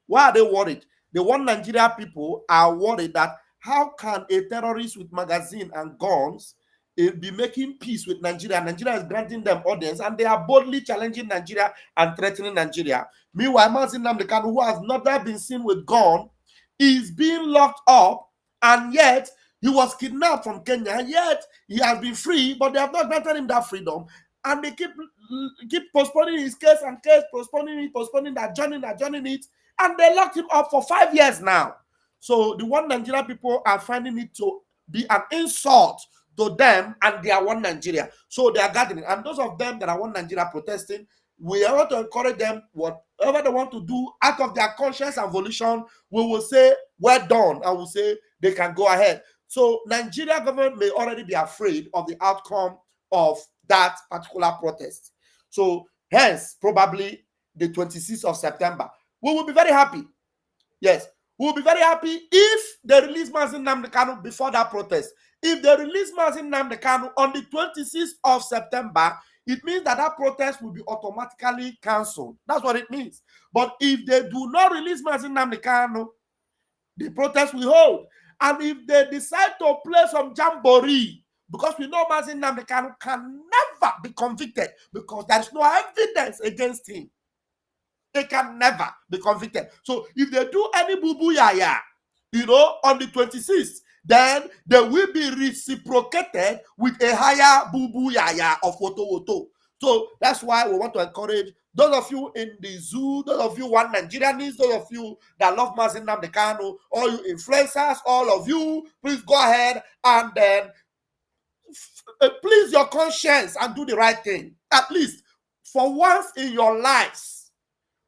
Why are they worried? The one Nigeria people are worried that how can a terrorist with magazine and guns be making peace with Nigeria? Nigeria is granting them audience, and they are boldly challenging Nigeria and threatening Nigeria. Meanwhile, Nnamdi Kanu, who has never been seen with gun, is being locked up, and yet he was kidnapped from Kenya, and yet he has been free, but they have not granted him that freedom. And they keep postponing his case and postponing that, adjourning it, and they locked him up for 5 years now. So the One Nigeria people are finding it to be an insult to them, and they are One Nigeria. So they are gathering. And those of them that are One Nigeria protesting, we want to encourage them, whatever they want to do out of their conscience and volition, we will say, well done, and we'll say they can go ahead. So Nigeria government may already be afraid of the outcome of that particular protest. So hence, probably the 26th of September, we will be very happy. Yes, we will be very happy if they release Nnamdi Kanu before that protest. If they release Nnamdi Kanu on the 26th of September, it means that that protest will be automatically cancelled. That's what it means. But if they do not release Nnamdi Kanu, the protest will hold. And if they decide to play some jamboree, because we know Nnamdi Kanu can never be convicted because there is no evidence against him. They can never be convicted. So if they do any boo-boo yaya, on the 26th, then they will be reciprocated with a higher boo-boo yaya of woto. So that's why we want to encourage those of you in the zoo, those of you One Nigerians, those of you that love Nnamdi Kanu, all you influencers, all of you, please go ahead and then please your conscience and do the right thing. At least for once in your lives.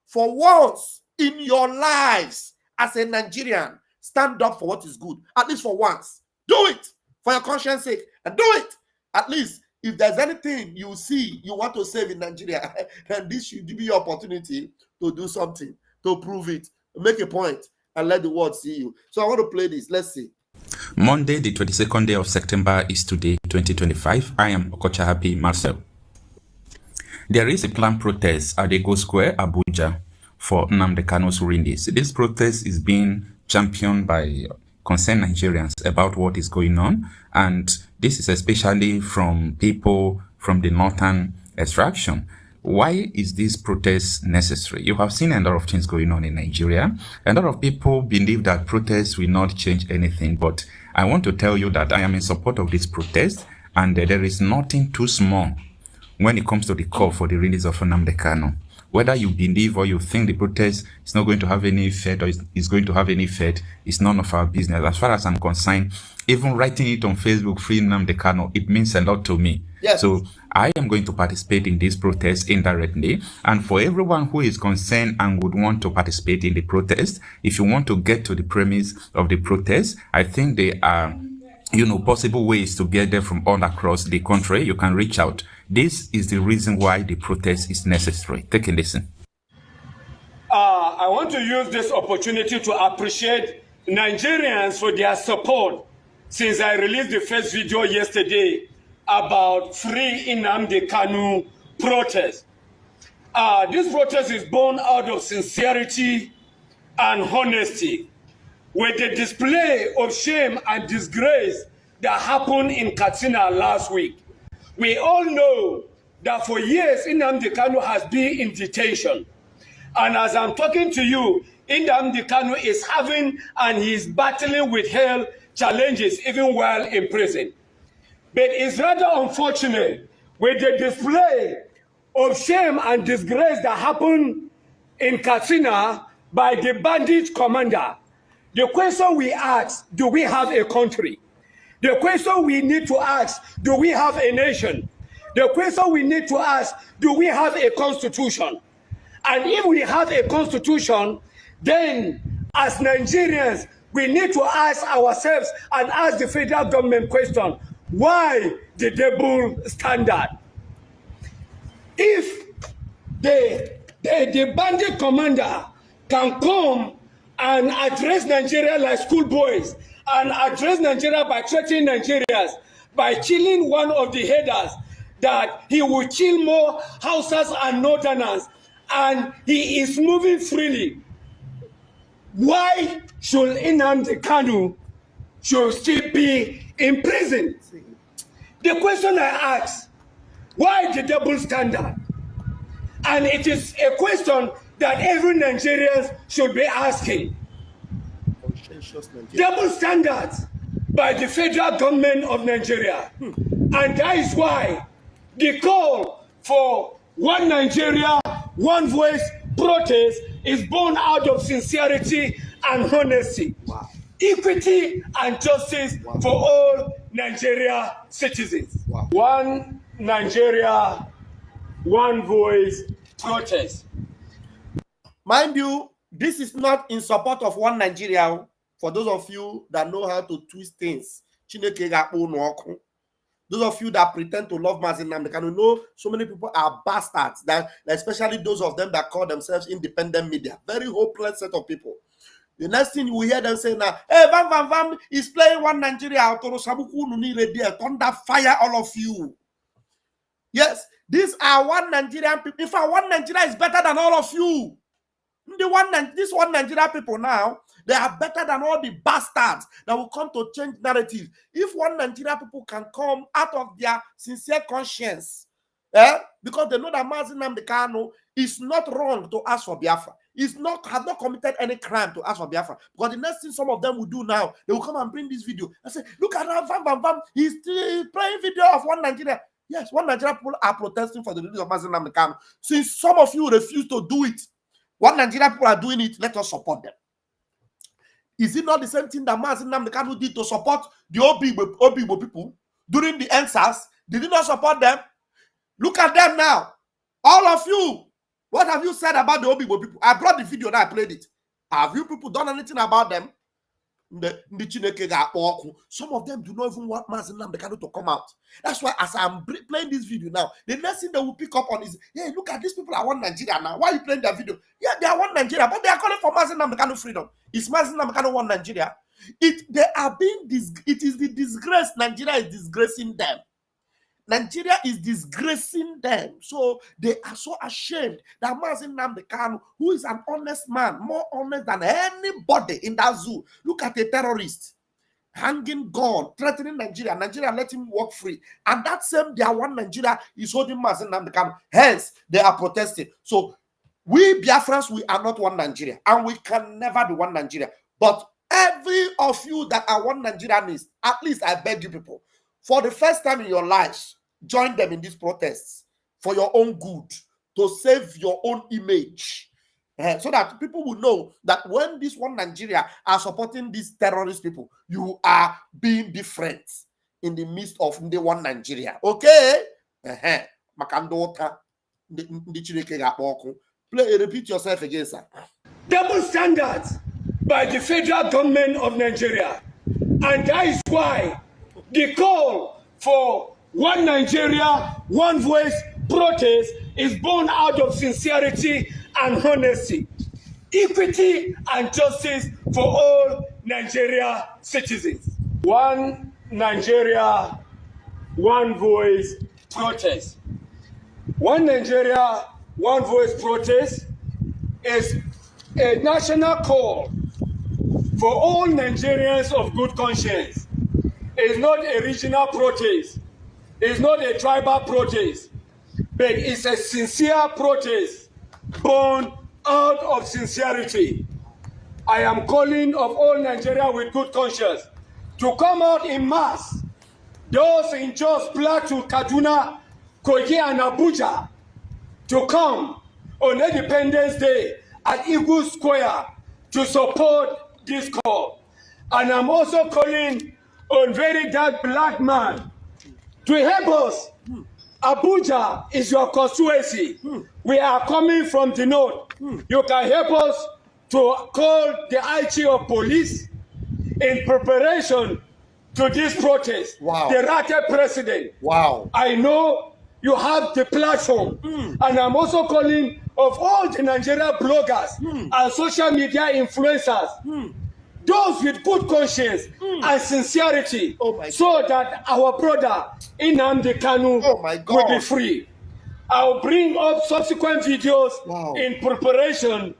For once in your lives as a Nigerian, stand up for what is good. At least for once. Do it for your conscience sake. And do it. At least if there's anything you see you want to save in Nigeria, then this should be your opportunity to do something, to prove it, make a point, and let the world see you. So I want to play this. Let's see. Monday, the 22nd day of September is today, 2025. I am Okocha Happy Marcel. There is a planned protest at Ego Square, Abuja, for Nnamdi Kanu's release. This protest is being championed by concerned Nigerians about what is going on, and this is especially from people from the northern extraction. Why is this protest necessary? You have seen a lot of things going on in Nigeria. A lot of people believe that protests will not change anything, but I want to tell you that I am in support of this protest, and there is nothing too small when it comes to the call for the release of Nnamdi Kanu. Whether you believe or you think the protest is not going to have any effect or is going to have any effect, it's none of our business. As far as I'm concerned, even writing it on Facebook, Free Nnamdi Kanu, it means a lot to me. Yes. So I am going to participate in this protest indirectly. And for everyone who is concerned and would want to participate in the protest, if you want to get to the premise of the protest, I think there are possible ways to get there from all across the country. You can reach out. This is the reason why the protest is necessary. Take a listen. I want to use this opportunity to appreciate Nigerians for their support since I released the first video yesterday about Free Nnamdi Kanu protest. This protest is born out of sincerity and honesty, with the display of shame and disgrace that happened in Katsina last week. We all know that for years Nnamdi Kanu has been in detention. And as I'm talking to you, Nnamdi Kanu is having and he's battling with health challenges even while in prison. But it's rather unfortunate with the display of shame and disgrace that happened in Katsina by the bandit commander. The question we ask, do we have a country? The question we need to ask, do we have a nation? The question we need to ask, do we have a constitution? And if we have a constitution, then as Nigerians, we need to ask ourselves and ask the federal government question, why the double standard? If the bandit commander can come and address Nigeria like schoolboys, and address Nigeria by threatening Nigerians, by killing one of the headers, that he will kill more Hausas and Northerners, and he is moving freely. Why should Nnamdi Kanu should still be in prison. The question I ask, why the double standard? And it is a question that every Nigerian should be asking. Double standards by the federal government of Nigeria. And that is why the call for one Nigeria, one voice protest is born out of sincerity and honesty. Wow. Equity and justice for all Nigeria citizens. Wow. One Nigeria, one voice protest. Mind you, this is not in support of one Nigeria. For those of you that know how to twist things, those of you that pretend to love Nnamdi Kanu, know so many people are bastards, that especially those of them that call themselves independent media. Very hopeless set of people. The next thing you will hear them say now, hey, Vam is playing one Nigeria. Thunder fire all of you. Yes, these are one Nigerian people. In fact, one Nigeria is better than all of you. This one Nigeria people now, they are better than all the bastards that will come to change narrative. If one Nigeria people can come out of their sincere conscience, because they know that Nnamdi Kanu is not wrong to ask for Biafra. Has not committed any crime to ask for Biafra. Because the next thing some of them will do now, they will come and bring this video and say, look at that, Vam, he's playing video of one Nigeria. Yes, one Nigeria people are protesting for the release of Nnamdi Kanu. Since some of you refuse to do it, one Nigeria people are doing it, let us support them. Is it not the same thing that Nnamdi Kanu did to support the Obigbo people during the NSAS? Did he not support them? Look at them now. All of you. What have you said about the Obigbo people? I brought the video and I played it. Have you people done anything about them? Some of them do not even want Nnamdi Kanu to come out. That's why as I'm playing this video now, the next thing they will pick up on is, hey, look at these people are one Nigeria now. Why are you playing that video? Yeah, they are one Nigeria, but they are calling for Nnamdi Kanu freedom. Is Nnamdi Kanu one Nigeria? It is the disgrace. Nigeria is disgracing them. Nigeria is disgracing them. So they are so ashamed that Nnamdi Kanu, who is an honest man, more honest than anybody in that zoo. Look at a terrorist hanging gun, threatening Nigeria. Nigeria let him walk free. And that same their one Nigeria is holding Nnamdi Kanu. Hence, they are protesting. So we Biafrans, we are not one Nigeria. And we can never be one Nigeria. But every of you that are one Nigerianists, at least I beg you people, for the first time in your lives, join them in these protests for your own good, to save your own image, so that people will know that when this one Nigeria are supporting these terrorist people, you are being different in the midst of the one Nigeria. Okay? Repeat yourself again, sir. Double standards by the federal government of Nigeria. And that is why the call for one Nigeria, one voice protest is born out of sincerity and honesty, equity and justice for all Nigeria citizens. One Nigeria, one voice protest. One Nigeria, one voice protest is a national call for all Nigerians of good conscience. It is not a regional protest. It's not a tribal protest, but it's a sincere protest born out of sincerity. I am calling of all Nigeria with good conscience to come out in mass. Those in Jos, Plateau, Kaduna, Kogi, and Abuja to come on Independence Day at Eagle Square to support this call. And I'm also calling on very dark black man to help us. Abuja is your constituency. We are coming from the north. You can help us to call the IG of police in preparation to this protest. Wow. The Rate president. Wow. I know you have the platform. And I'm also calling of all the Nigerian bloggers and social media influencers, those with good conscience and sincerity, so that our brother Nnamdi Kanu will be free. I'll bring up subsequent videos in preparation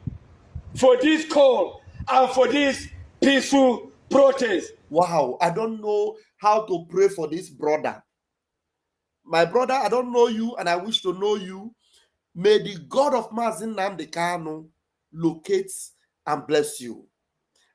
for this call and for this peaceful protest. Wow, I don't know how to pray for this brother. My brother, I don't know you and I wish to know you. May the God of Mazin Nnamdi Kanu locate and bless you.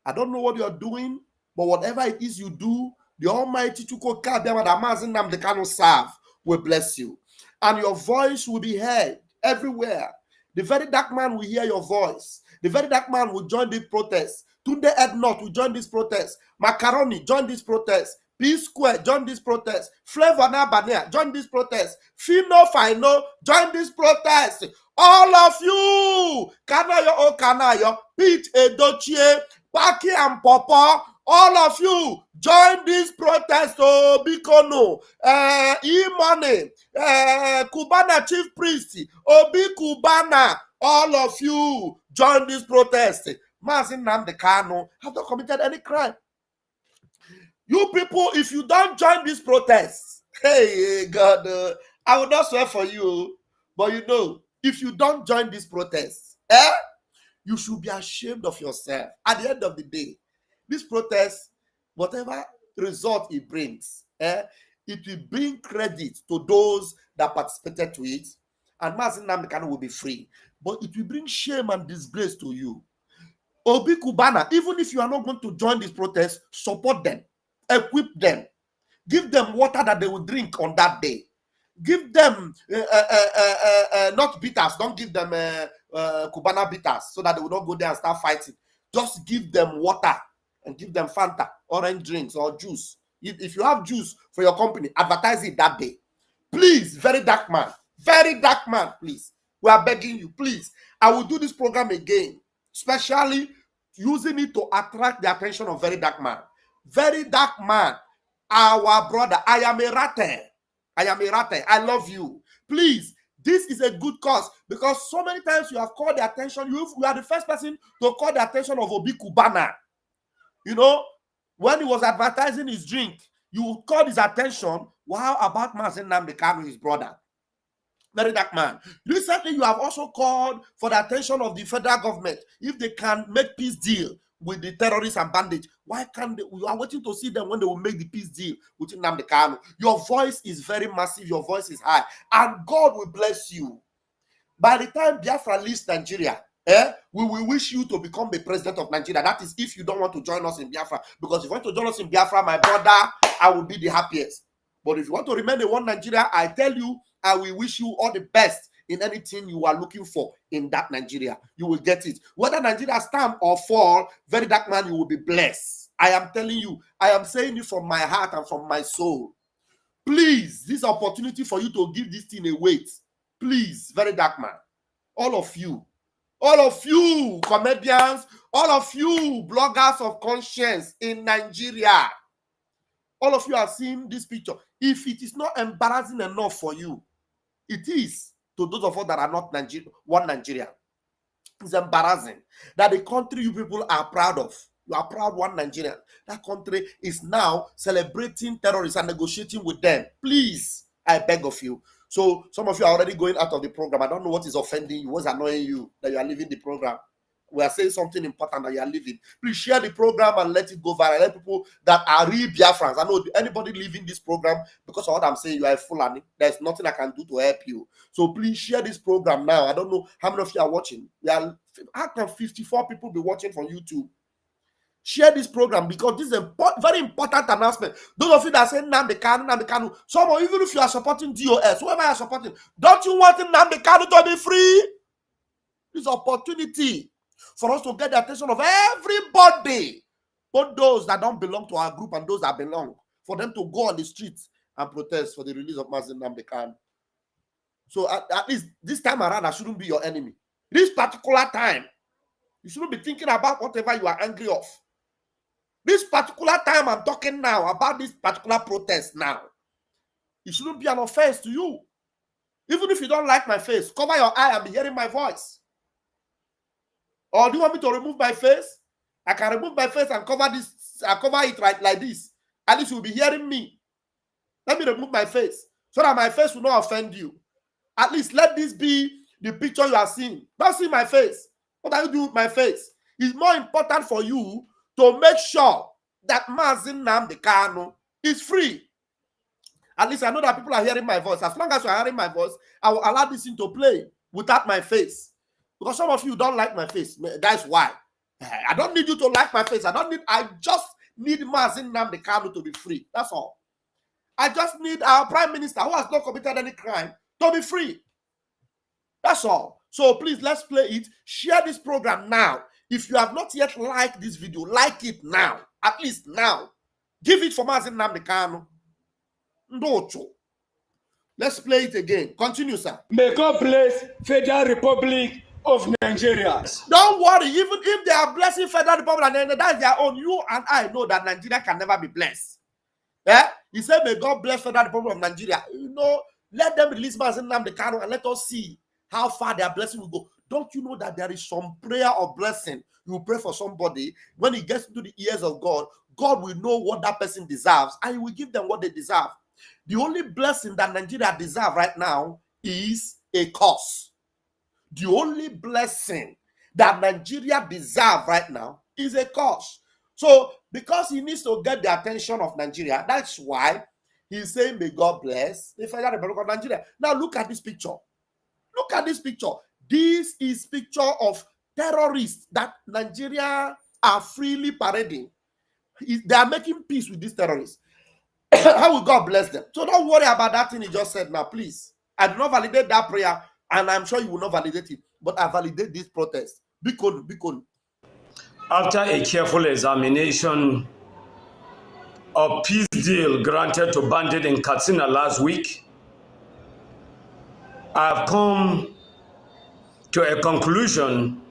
I don't know what you're doing, but whatever it is you do, the Almighty Chuko Kabiama that Mazin Nnamdi Kanu serve will bless you. And your voice will be heard everywhere. The very dark man will hear your voice. The very dark man will join the protest. Tunde Ednot will join this protest. Macaroni, join this protest. P Square, join this protest. Flavor Nabania, join this protest. Fino Fino, join this protest. All of you, Kanayo Kanayo, Pete Edochie, Paki and Papa, all of you, join this protest. Oh, Bikono, E-Money, Kubana Chief Priest, Obi Kubana, all of you, join this protest. Mazin Nnamdi Kanu have not committed any crime. You people, if you don't join this protest, hey, God, I will not swear for you, but you know, if you don't join this protest, you should be ashamed of yourself. At the end of the day, this protest, whatever result it brings, it will bring credit to those that participated to it, and Mazin Nnamdi Kanu will be free. But it will bring shame and disgrace to you. Obi Kubana, even if you are not going to join this protest, support them, equip them, give them water that they will drink on that day. Give them not bitters, don't give them Cubana bitters so that they will not go there and start fighting. Just give them water and give them Fanta, orange drinks, or juice. If you have juice for your company, advertise it that day. Please, very dark man, please. We are begging you, please. I will do this program again, especially using it to attract the attention of very dark man. Very dark man, our brother. I am a rate. I love you. Please, this is a good cause because so many times you have called the attention. You are the first person to call the attention of Obi Kubana. You know, when he was advertising his drink, you called his attention. How about Mazin Nnamdi Kanu, his brother? Very dark man. Recently, you have also called for the attention of the federal government if they can make peace deal with the terrorists and bandits. Why can't they? We are waiting to see them when they will make the peace deal with Nnamdi Kanu. Your voice is very massive. Your voice is high. And God will bless you. By the time Biafra leaves Nigeria, we will wish you to become the president of Nigeria. That is if you don't want to join us in Biafra. Because if you want to join us in Biafra, my brother, I will be the happiest. But if you want to remain in one Nigeria, I tell you, I will wish you all the best in anything you are looking for in that Nigeria. You will get it. Whether Nigeria stand or fall, very dark man, you will be blessed. I am telling you, I am saying it from my heart and from my soul. Please, this opportunity for you to give this thing a weight. Please, very dark man. All of you comedians, all of you bloggers of conscience in Nigeria, all of you are seeing this picture. If it is not embarrassing enough for you, it is to those of us that are not one Nigeria. It's embarrassing that the country you people are proud of. You are proud one Nigerian. That country is now celebrating terrorists and negotiating with them. Please, I beg of you. So some of you are already going out of the program. I don't know what is offending you, what's annoying you that you are leaving the program. We are saying something important that you are leaving. Please share the program and let it go viral. Let people that are real Biafrans. I know anybody leaving this program because of what I'm saying, you are a Fulani. There's nothing I can do to help you. So please share this program now. I don't know how many of you are watching. How can 54 people be watching from YouTube? Share this program because this is a very important announcement. Those of you that say Nnamdi Kanu, someone, even if you are supporting DOS, whoever you are supporting, don't you want Nnamdi Kanu to be free? This opportunity for us to get the attention of everybody, both those that don't belong to our group and those that belong, for them to go on the streets and protest for the release of Mazin Nnamdi Kanu. So at least this time around, I shouldn't be your enemy. This particular time, you shouldn't be thinking about whatever you are angry of. This particular time I'm talking now about this particular protest now, it shouldn't be an offense to you. Even if you don't like my face, cover your eye and be hearing my voice. Or do you want me to remove my face? I can remove my face and cover this. I cover it right like this. At least you'll be hearing me. Let me remove my face so that my face will not offend you. At least let this be the picture you are seeing. Don't see my face. What are you doing with my face? It's more important for you to make sure that Nnamdi Kanu is free. At least I know that people are hearing my voice. As long as you are hearing my voice, I will allow this thing to play without my face. Because some of you don't like my face. That's why. I don't need you to like my face. I just need Nnamdi Kanu to be free. That's all. I just need our prime minister, who has not committed any crime, to be free. That's all. So please, let's play it. Share this program now. If you have not yet liked this video, like it now. At least now. Give it for Nnamdi Kanu. Ndocho. Let's play it again. Continue, sir. May God bless Federal Republic of Nigeria. Don't worry. Even if they are blessing Federal Republic and that's their own, you and I know that Nigeria can never be blessed. Yeah? He said, may God bless Federal Republic of Nigeria. You know, let them release Nnamdi Kanu and let us see how far their blessing will go. Don't you know that there is some prayer of blessing? You pray for somebody. When it gets into the ears of God, God will know what that person deserves and he will give them what they deserve. The only blessing that Nigeria deserves right now is a curse. The only blessing that Nigeria deserves right now is a curse. So, because he needs to get the attention of Nigeria, that's why he's saying, may God bless the Federal Republic of Nigeria. Now, look at this picture. Look at this picture. This is picture of terrorists that Nigeria are freely parading. They are making peace with these terrorists. How will God bless them? So don't worry about that thing he just said now, please. I do not validate that prayer, and I'm sure you will not validate it, but I validate this protest. Because After a careful examination of peace deal granted to bandits in Katsina last week, I have come to a conclusion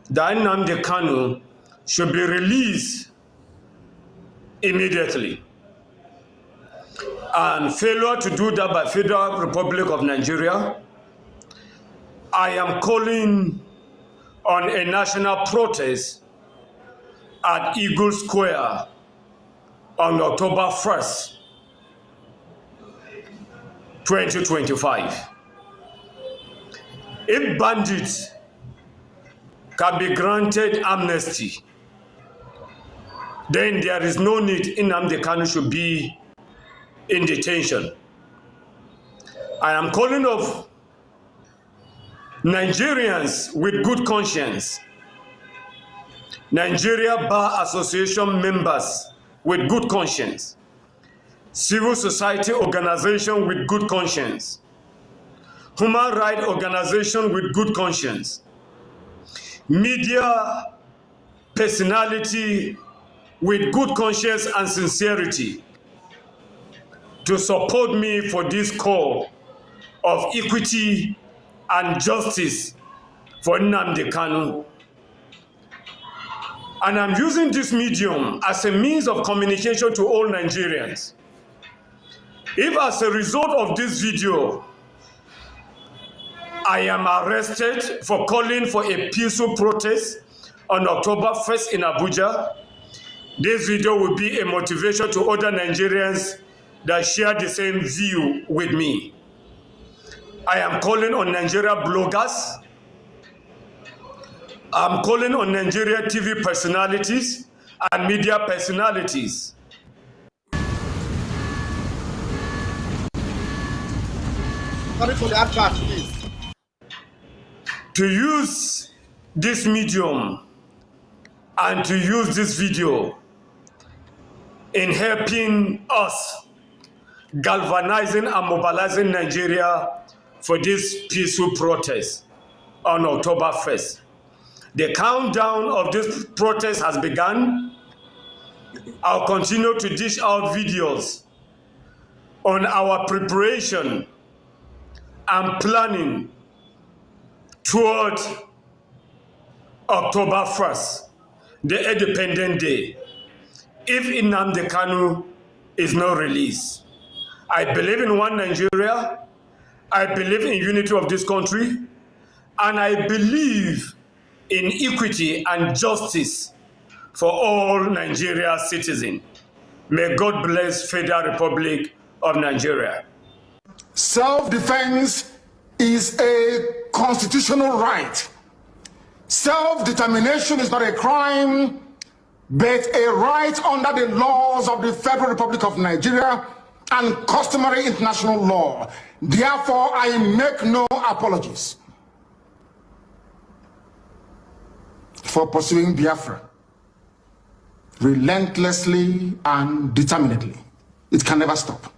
that Nnamdi Kanu should be released immediately. And failure to do that by Federal Republic of Nigeria, I am calling on a national protest at Eagle Square on October 1st, 2025. If bandits can be granted amnesty, then there is no need Nnamdi Kanu should be in detention. I am calling of Nigerians with good conscience, Nigeria Bar Association members with good conscience, civil society organization with good conscience, human rights organization with good conscience, media personality with good conscience and sincerity to support me for this call of equity and justice for Nnamdi Kanu. And I'm using this medium as a means of communication to all Nigerians. If as a result of this video, I am arrested for calling for a peaceful protest on October 1st in Abuja, this video will be a motivation to other Nigerians that share the same view with me. I am calling on Nigeria bloggers. I'm calling on Nigeria TV personalities and media personalities. sorry for the advert, please. To use this medium and to use this video in helping us galvanizing and mobilizing Nigeria for this peaceful protest on October 1st. The countdown of this protest has begun. I'll continue to dish out videos on our preparation and planning toward October 1st, the Independent Day, if Nnamdi Kanu is not released. I believe in one Nigeria, I believe in unity of this country, and I believe in equity and justice for all Nigeria citizens. May God bless Federal Republic of Nigeria. Self-defense is a constitutional right. Self-determination is not a crime. but a right under the laws of the Federal Republic of Nigeria and customary international law. Therefore, I make no apologies for pursuing Biafra relentlessly and determinedly. It can never stop.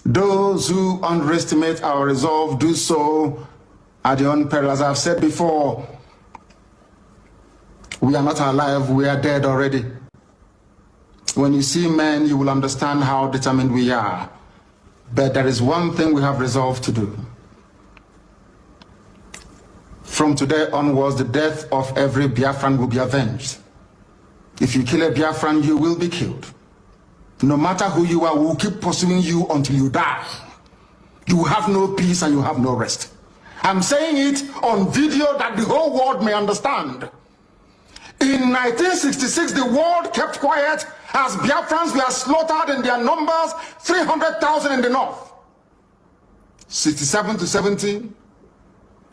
Those who underestimate our resolve do so at their own peril. As I've said before, we are not alive, we are dead already. When you see men, you will understand how determined we are. But there is one thing we have resolved to do. From today onwards, the death of every Biafran will be avenged. If you kill a Biafran, you will be killed. No matter who you are, we will keep pursuing you until you die. You have no peace and you have no rest. I'm saying it on video that the whole world may understand. In 1966, the world kept quiet as Biafrans were slaughtered in their numbers, 300,000 in the north. 67 to 70,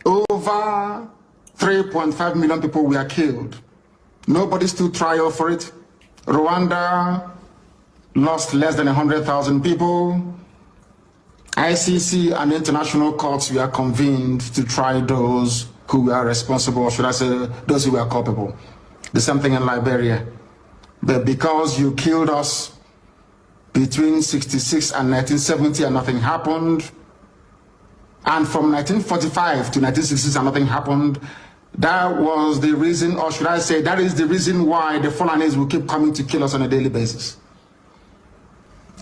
over 3.5 million people were killed. Nobody stood trial for it. Rwanda lost less than 100,000 people. ICC and international courts were convened to try those who were responsible, or should I say, those who were culpable. The same thing in Liberia. But because you killed us between 66 and 1970 and nothing happened, and from 1945 to 1966 and nothing happened, that was the reason, or should I say, that is the reason why the Fulanis will keep coming to kill us on a daily basis.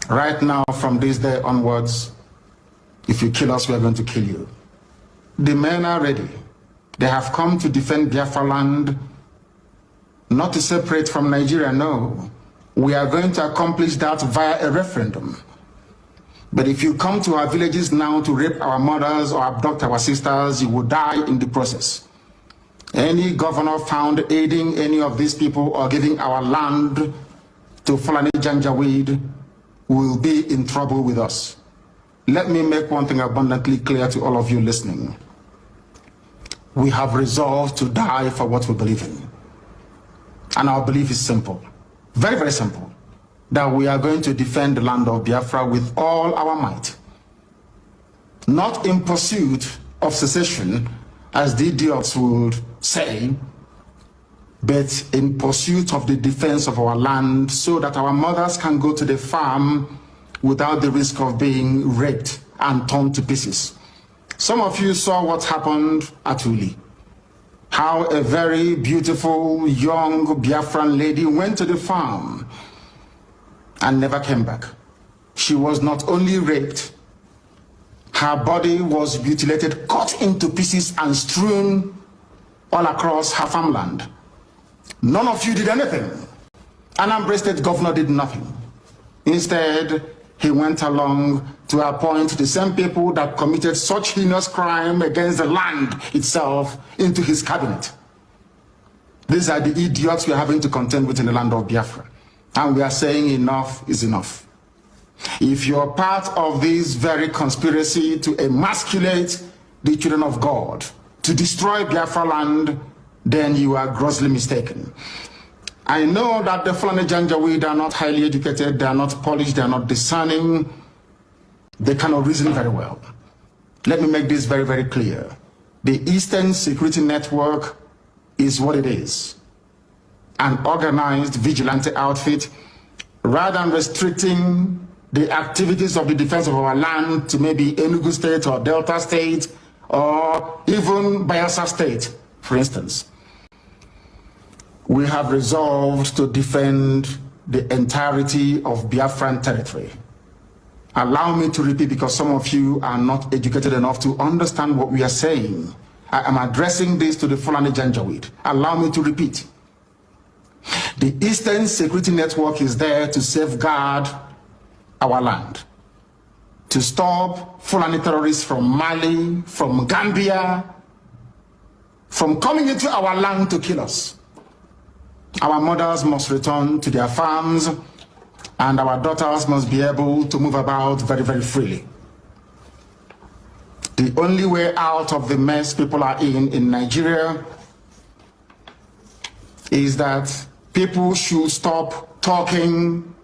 Right now, from this day onwards, if you kill us, we are going to kill you. The men are ready. They have come to defend Biafra land, not to separate from Nigeria, no. We are going to accomplish that via a referendum. But if you come to our villages now to rape our mothers or abduct our sisters, you will die in the process. Any governor found aiding any of these people or giving our land to Fulani Janjaweed will be in trouble with us. Let me make one thing abundantly clear to all of you listening. We have resolved to die for what we believe in. And our belief is simple, very, very simple, that we are going to defend the land of Biafra with all our might. Not in pursuit of secession, as the idiots would say, but in pursuit of the defense of our land so that our mothers can go to the farm without the risk of being raped and torn to pieces. Some of you saw what happened at Uli. How a very beautiful young Biafran lady went to the farm and never came back. She was not only raped, her body was mutilated, cut into pieces and strewn all across her farmland. None of you did anything. Nnamdi State governor did nothing. Instead, he went along to appoint the same people that committed such heinous crime against the land itself into his cabinet. These are the idiots we are having to contend with in the land of Biafra. And we are saying enough is enough. If you're part of this very conspiracy to emasculate the children of God, to destroy Biafra land, then you are grossly mistaken. I know that the Fulani Janjaweed are not highly educated, they are not polished, they are not discerning, they cannot reason very well. Let me make this very, very clear. The Eastern Security Network is what it is. An organized vigilante outfit, rather than restricting the activities of the defense of our land to maybe Enugu State or Delta State or even Bayelsa State, for instance. We have resolved to defend the entirety of Biafran territory. Allow me to repeat, because some of you are not educated enough to understand what we are saying. I am addressing this to the Fulani Janjaweed. Allow me to repeat. The Eastern Security Network is there to safeguard our land, to stop Fulani terrorists from Mali, from Gambia, from coming into our land to kill us. Our mothers must return to their farms, and our daughters must be able to move about very, very freely. The only way out of the mess people are in Nigeria is that People should stop talking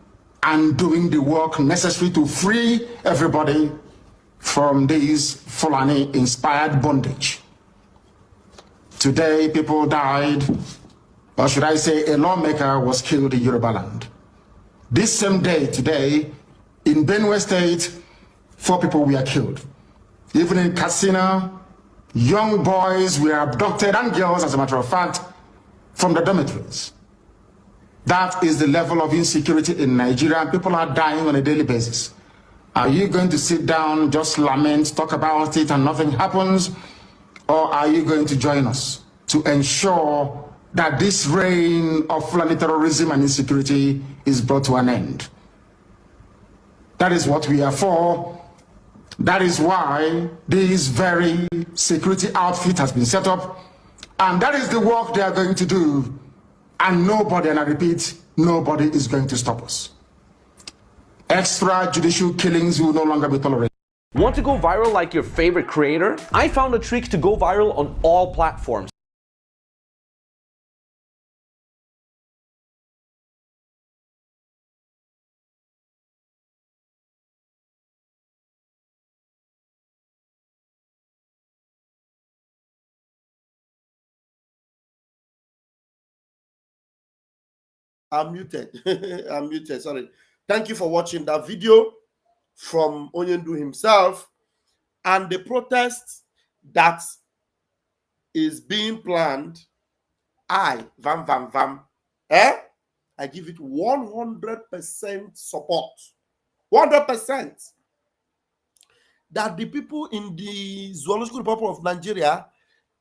and doing the work necessary to free everybody from this Fulani-inspired bondage. Today, people died, or should I say a lawmaker was killed in Yoruba land. This same day, today, in Benue State, 4 people were killed. Even in Katsina, young boys were abducted, and girls, as a matter of fact, from the dormitories. That is the level of insecurity in Nigeria, and people are dying on a daily basis. Are you going to sit down, just lament, talk about it, and nothing happens? Or are you going to join us to ensure that this reign of Fulani terrorism and insecurity is brought to an end? That is what we are for. That is why this very security outfit has been set up. And that is the work they are going to do. And nobody, and I repeat, nobody is going to stop us. Extrajudicial killings will no longer be tolerated. Want to go viral like your favorite creator? I found a trick to go viral on all platforms. I'm muted. I'm muted. Sorry. Thank you for watching that video from Onyendu himself and the protest that is being planned. I give it 100% support. 100%. That the people in the Zoological Republic of Nigeria,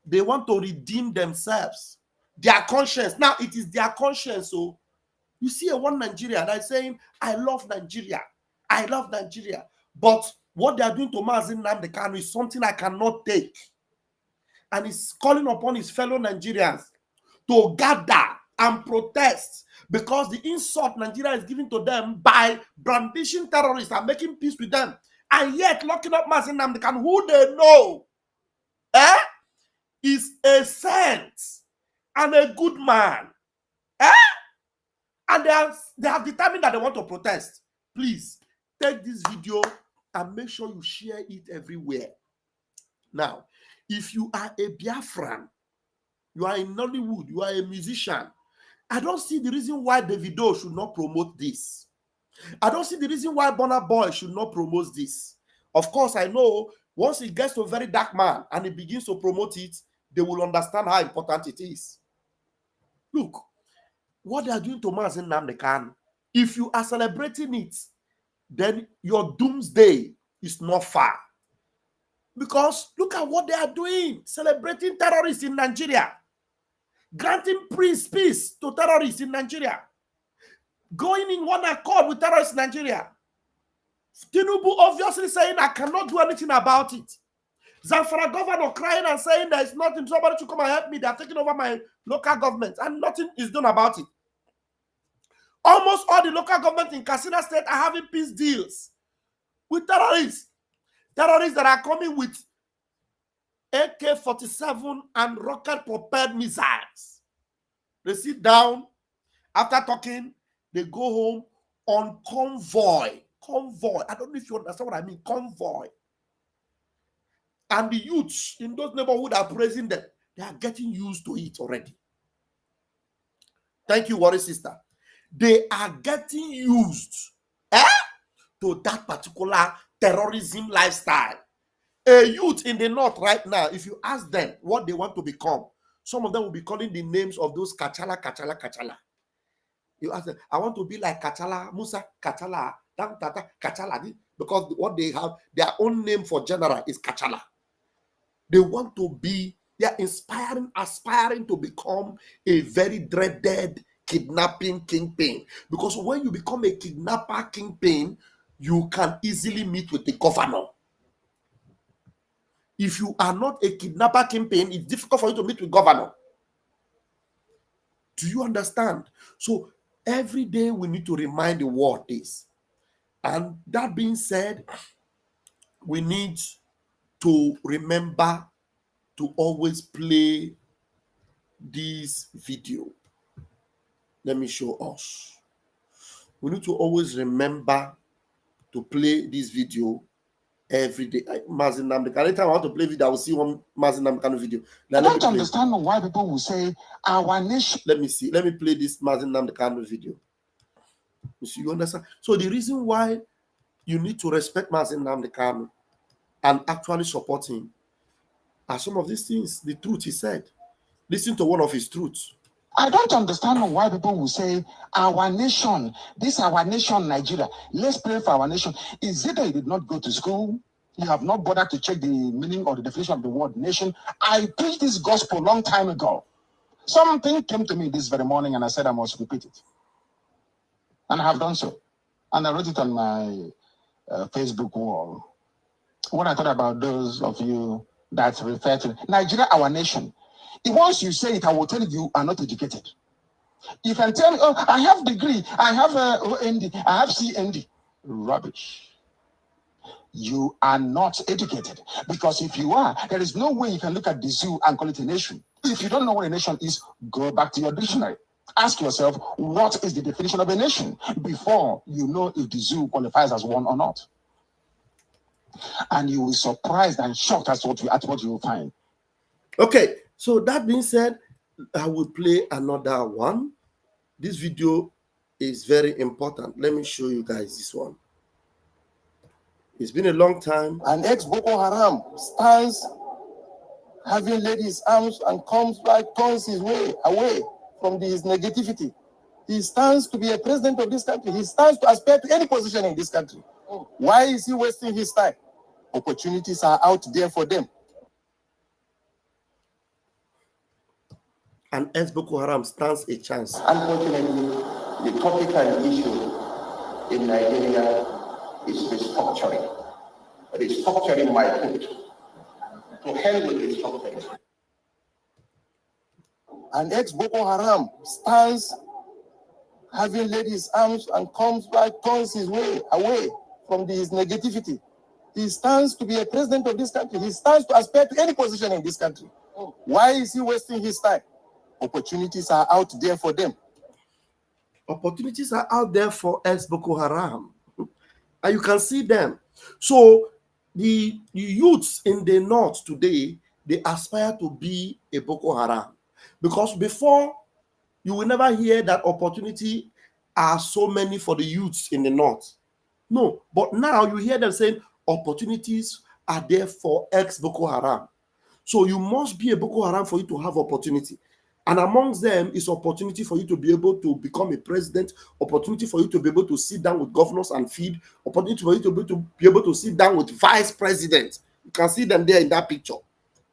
they want to redeem themselves. Their conscience. Now, it is their conscience. So, you see a one Nigeria that is saying, I love Nigeria. I love Nigeria. But what they are doing to Nnamdi Kanu is something I cannot take. And he's calling upon his fellow Nigerians to gather and protest because the insult Nigeria is giving to them by brandishing terrorists and making peace with them, and yet locking up Nnamdi Kanu, who they know is a saint and a good man. And they have determined that they want to protest. Please take this video and make sure you share it everywhere. Now, if you are a Biafran, you are in Nollywood, you are a musician, I don't see the reason why Davido should not promote this. I don't see the reason why Burna Boy should not promote this. Of course, I know once it gets to a very dark man and he begins to promote it, they will understand how important it is. Look, what they are doing to Nnamdi Kanu, if you are celebrating it, then your doomsday is not far. Because look at what they are doing, celebrating terrorists in Nigeria, granting peace to terrorists in Nigeria, going in one accord with terrorists in Nigeria. Tinubu obviously saying, I cannot do anything about it. Zamfara governor crying and saying there is nothing, somebody should come and help me, they are taking over my local government, and nothing is done about it. Almost all the local governments in Katsina State are having peace deals with terrorists. Terrorists that are coming with AK-47 and rocket-propelled missiles. They sit down, after talking, they go home on convoy. Convoy. I don't know if you understand what I mean. Convoy. And the youths in those neighborhoods are praising them. They are getting used to it already. Thank you, Worry Sister. They are getting used to that particular terrorism lifestyle. A youth in the north right now, if you ask them what they want to become, some of them will be calling the names of those Kachala. You ask them, I want to be like Kachala, Musa, Kachala, Tata, Kachala, because what they have, their own name for general is Kachala. They want to be, they are aspiring to become a very dreaded kidnapping kingpin. Because when you become a kidnapper kingpin, you can easily meet with the governor. If you are not a kidnapper kingpin, it's difficult for you to meet with governor. Do you understand? So every day we need to remind the world this. And that being said, we need to remember to always play this video. Let me show us. We need to always remember to play this video every day. Mazin Nnamdi, anytime I want to play video, I will see one Mazin Nnamdi video. I don't understand why people will say our nation. Let me see. Let me play this Mazin Nnamdi video. You understand? So the reason why you need to respect Mazin Nnamdi and actually support him are some of these things, the truth he said. Listen to one of his truths. I don't understand why people will say our nation, this our nation, Nigeria. Let's pray for our nation. Is it that you did not go to school? You have not bothered to check the meaning or the definition of the word nation? I preached this gospel a long time ago. Something came to me this very morning and I said I must repeat it. And I have done so. And I wrote it on my Facebook wall. What I thought about those of you that refer to Nigeria, our nation. Once you say it, I will tell you are not educated. You can tell me, oh, I have degree, I have OND, I have CND. Rubbish. You are not educated. Because if you are, there is no way you can look at the zoo and call it a nation. If you don't know what a nation is, go back to your dictionary. Ask yourself, what is the definition of a nation before you know if the zoo qualifies as one or not. And you will be surprised and shocked at what you will find. Okay, so that being said, I will play another one. This video is very important. Let me show you guys this one. It's been a long time. An ex-Boko Haram stands having laid his arms and comes back, turns his way away from his negativity. He stands to be a president of this country. He stands to aspire to any position in this country. Why is he wasting his time? Opportunities are out there for them. And ex-Boko Haram stands a chance. Unfortunately, the topic and issue in Nigeria is restructuring. Restructuring my foot. To hell with restructuring. An ex-Boko Haram stands having laid his arms and comes back, turns his way away from his negativity. He stands to be a president of this country. He stands to aspire to any position in this country. Why is he wasting his time? Opportunities are out there for them. Opportunities are out there for ex-Boko Haram. And you can see them. So the youths in the north today, they aspire to be a Boko Haram. Because before, you will never hear that opportunity are so many for the youths in the north. No, but now you hear them saying opportunities are there for ex-Boko Haram. So you must be a Boko Haram for you to have opportunity. And amongst them is opportunity for you to be able to become a president, opportunity for you to be able to sit down with governors and feed, opportunity for you to be able to sit down with vice presidents. You can see them there in that picture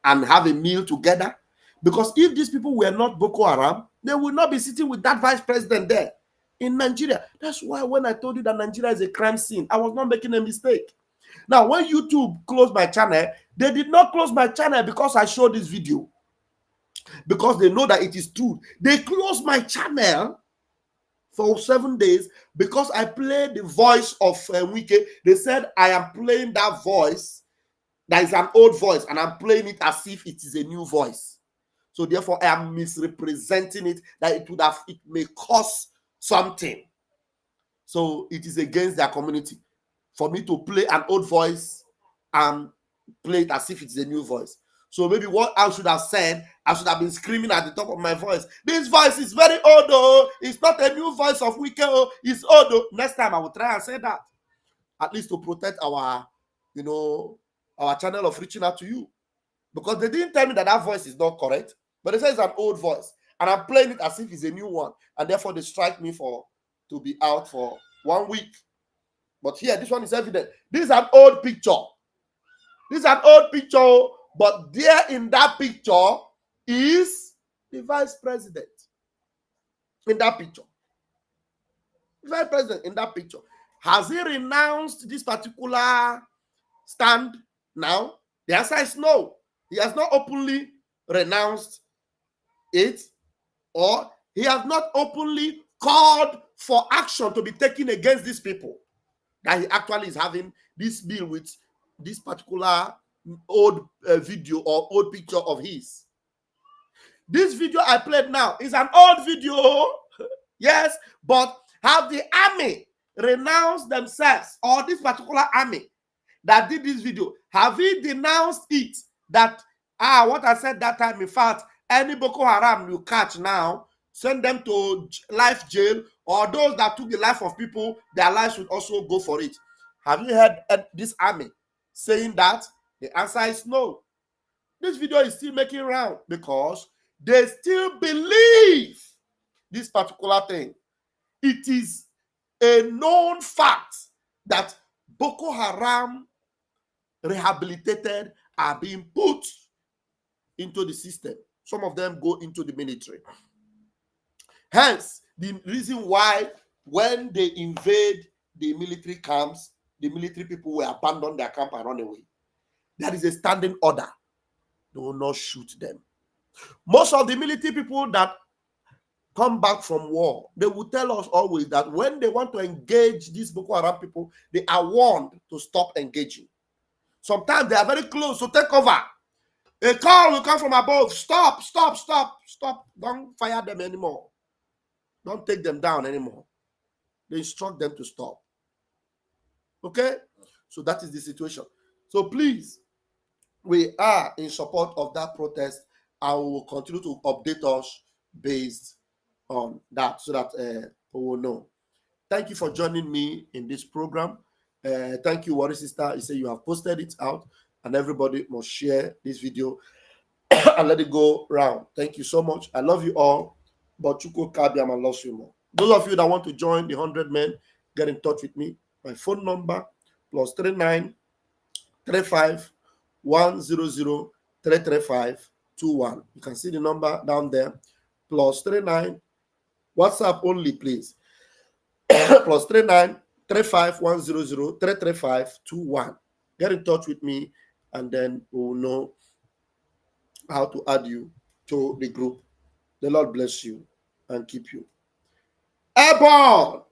and have a meal together. Because if these people were not Boko Haram, they would not be sitting with that vice president there in Nigeria. That's why when I told you that Nigeria is a crime scene, I was not making a mistake. Now, when YouTube closed my channel, they did not close my channel because I showed this video. Because they know that it is true. They closed my channel for 7 days because I played the voice of Wike. They said I am playing that voice. That is an old voice, and I'm playing it as if it is a new voice. So therefore, I am misrepresenting it, that it may cause something. So it is against their community for me to play an old voice and play it as if it's a new voice. So maybe what I should have said, I should have been screaming at the top of my voice. This voice is very old, oh. It's not a new voice of Wike, oh. It's old, oh. Next time I will try and say that. At least to protect our, our channel of reaching out to you. Because they didn't tell me that that voice is not correct. But they say it's an old voice. And I'm playing it as if it's a new one. And therefore they strike me to be out for 1 week. But here, this one is evident. This is an old picture. This is an old picture. But there in that picture is the vice president. In that picture. The vice president in that picture. Has he renounced this particular stand now? The answer is no. He has not openly renounced it, or he has not openly called for action to be taken against these people. That he actually is having this bill with this particular old video or old picture of his. This video I played now is an old video. Yes, but have the army renounced themselves, or this particular army that did this video, have he denounced it? That, what I said that time, in fact, any Boko Haram you catch now, send them to life jail, or those that took the life of people, their lives should also go for it. Have you heard this army saying that? The answer is no. This video is still making round because they still believe this particular thing. It is a known fact that Boko Haram rehabilitated are being put into the system. Some of them go into the military. Hence, the reason why when they invade the military camps, the military people will abandon their camp and run away. That is a standing order. They will not shoot them. Most of the military people that come back from war, they will tell us always that when they want to engage these Boko Haram people, they are warned to stop engaging. Sometimes they are very close to take over. A call will come from above. Stop, stop, stop, stop. Don't fire them anymore. Don't take them down anymore. They instruct them to stop. Okay? So that is the situation. So please, we are in support of that protest, and we will continue to update us based on that so that we will know. Thank you for joining me in this program. Thank you, Warrior Sister. You say you have posted it out, and everybody must share this video and let it go round. Thank you so much. I love you all, but Chuko Kabiama loves you more. Those of you that want to join the 100 men, get in touch with me. My phone number +39 35 100 335 21. You can see the number down there. +39. WhatsApp only, please. +39 35 100 335 21. Get in touch with me, and then we'll know how to add you to the group. The Lord bless you and keep you. Airborne!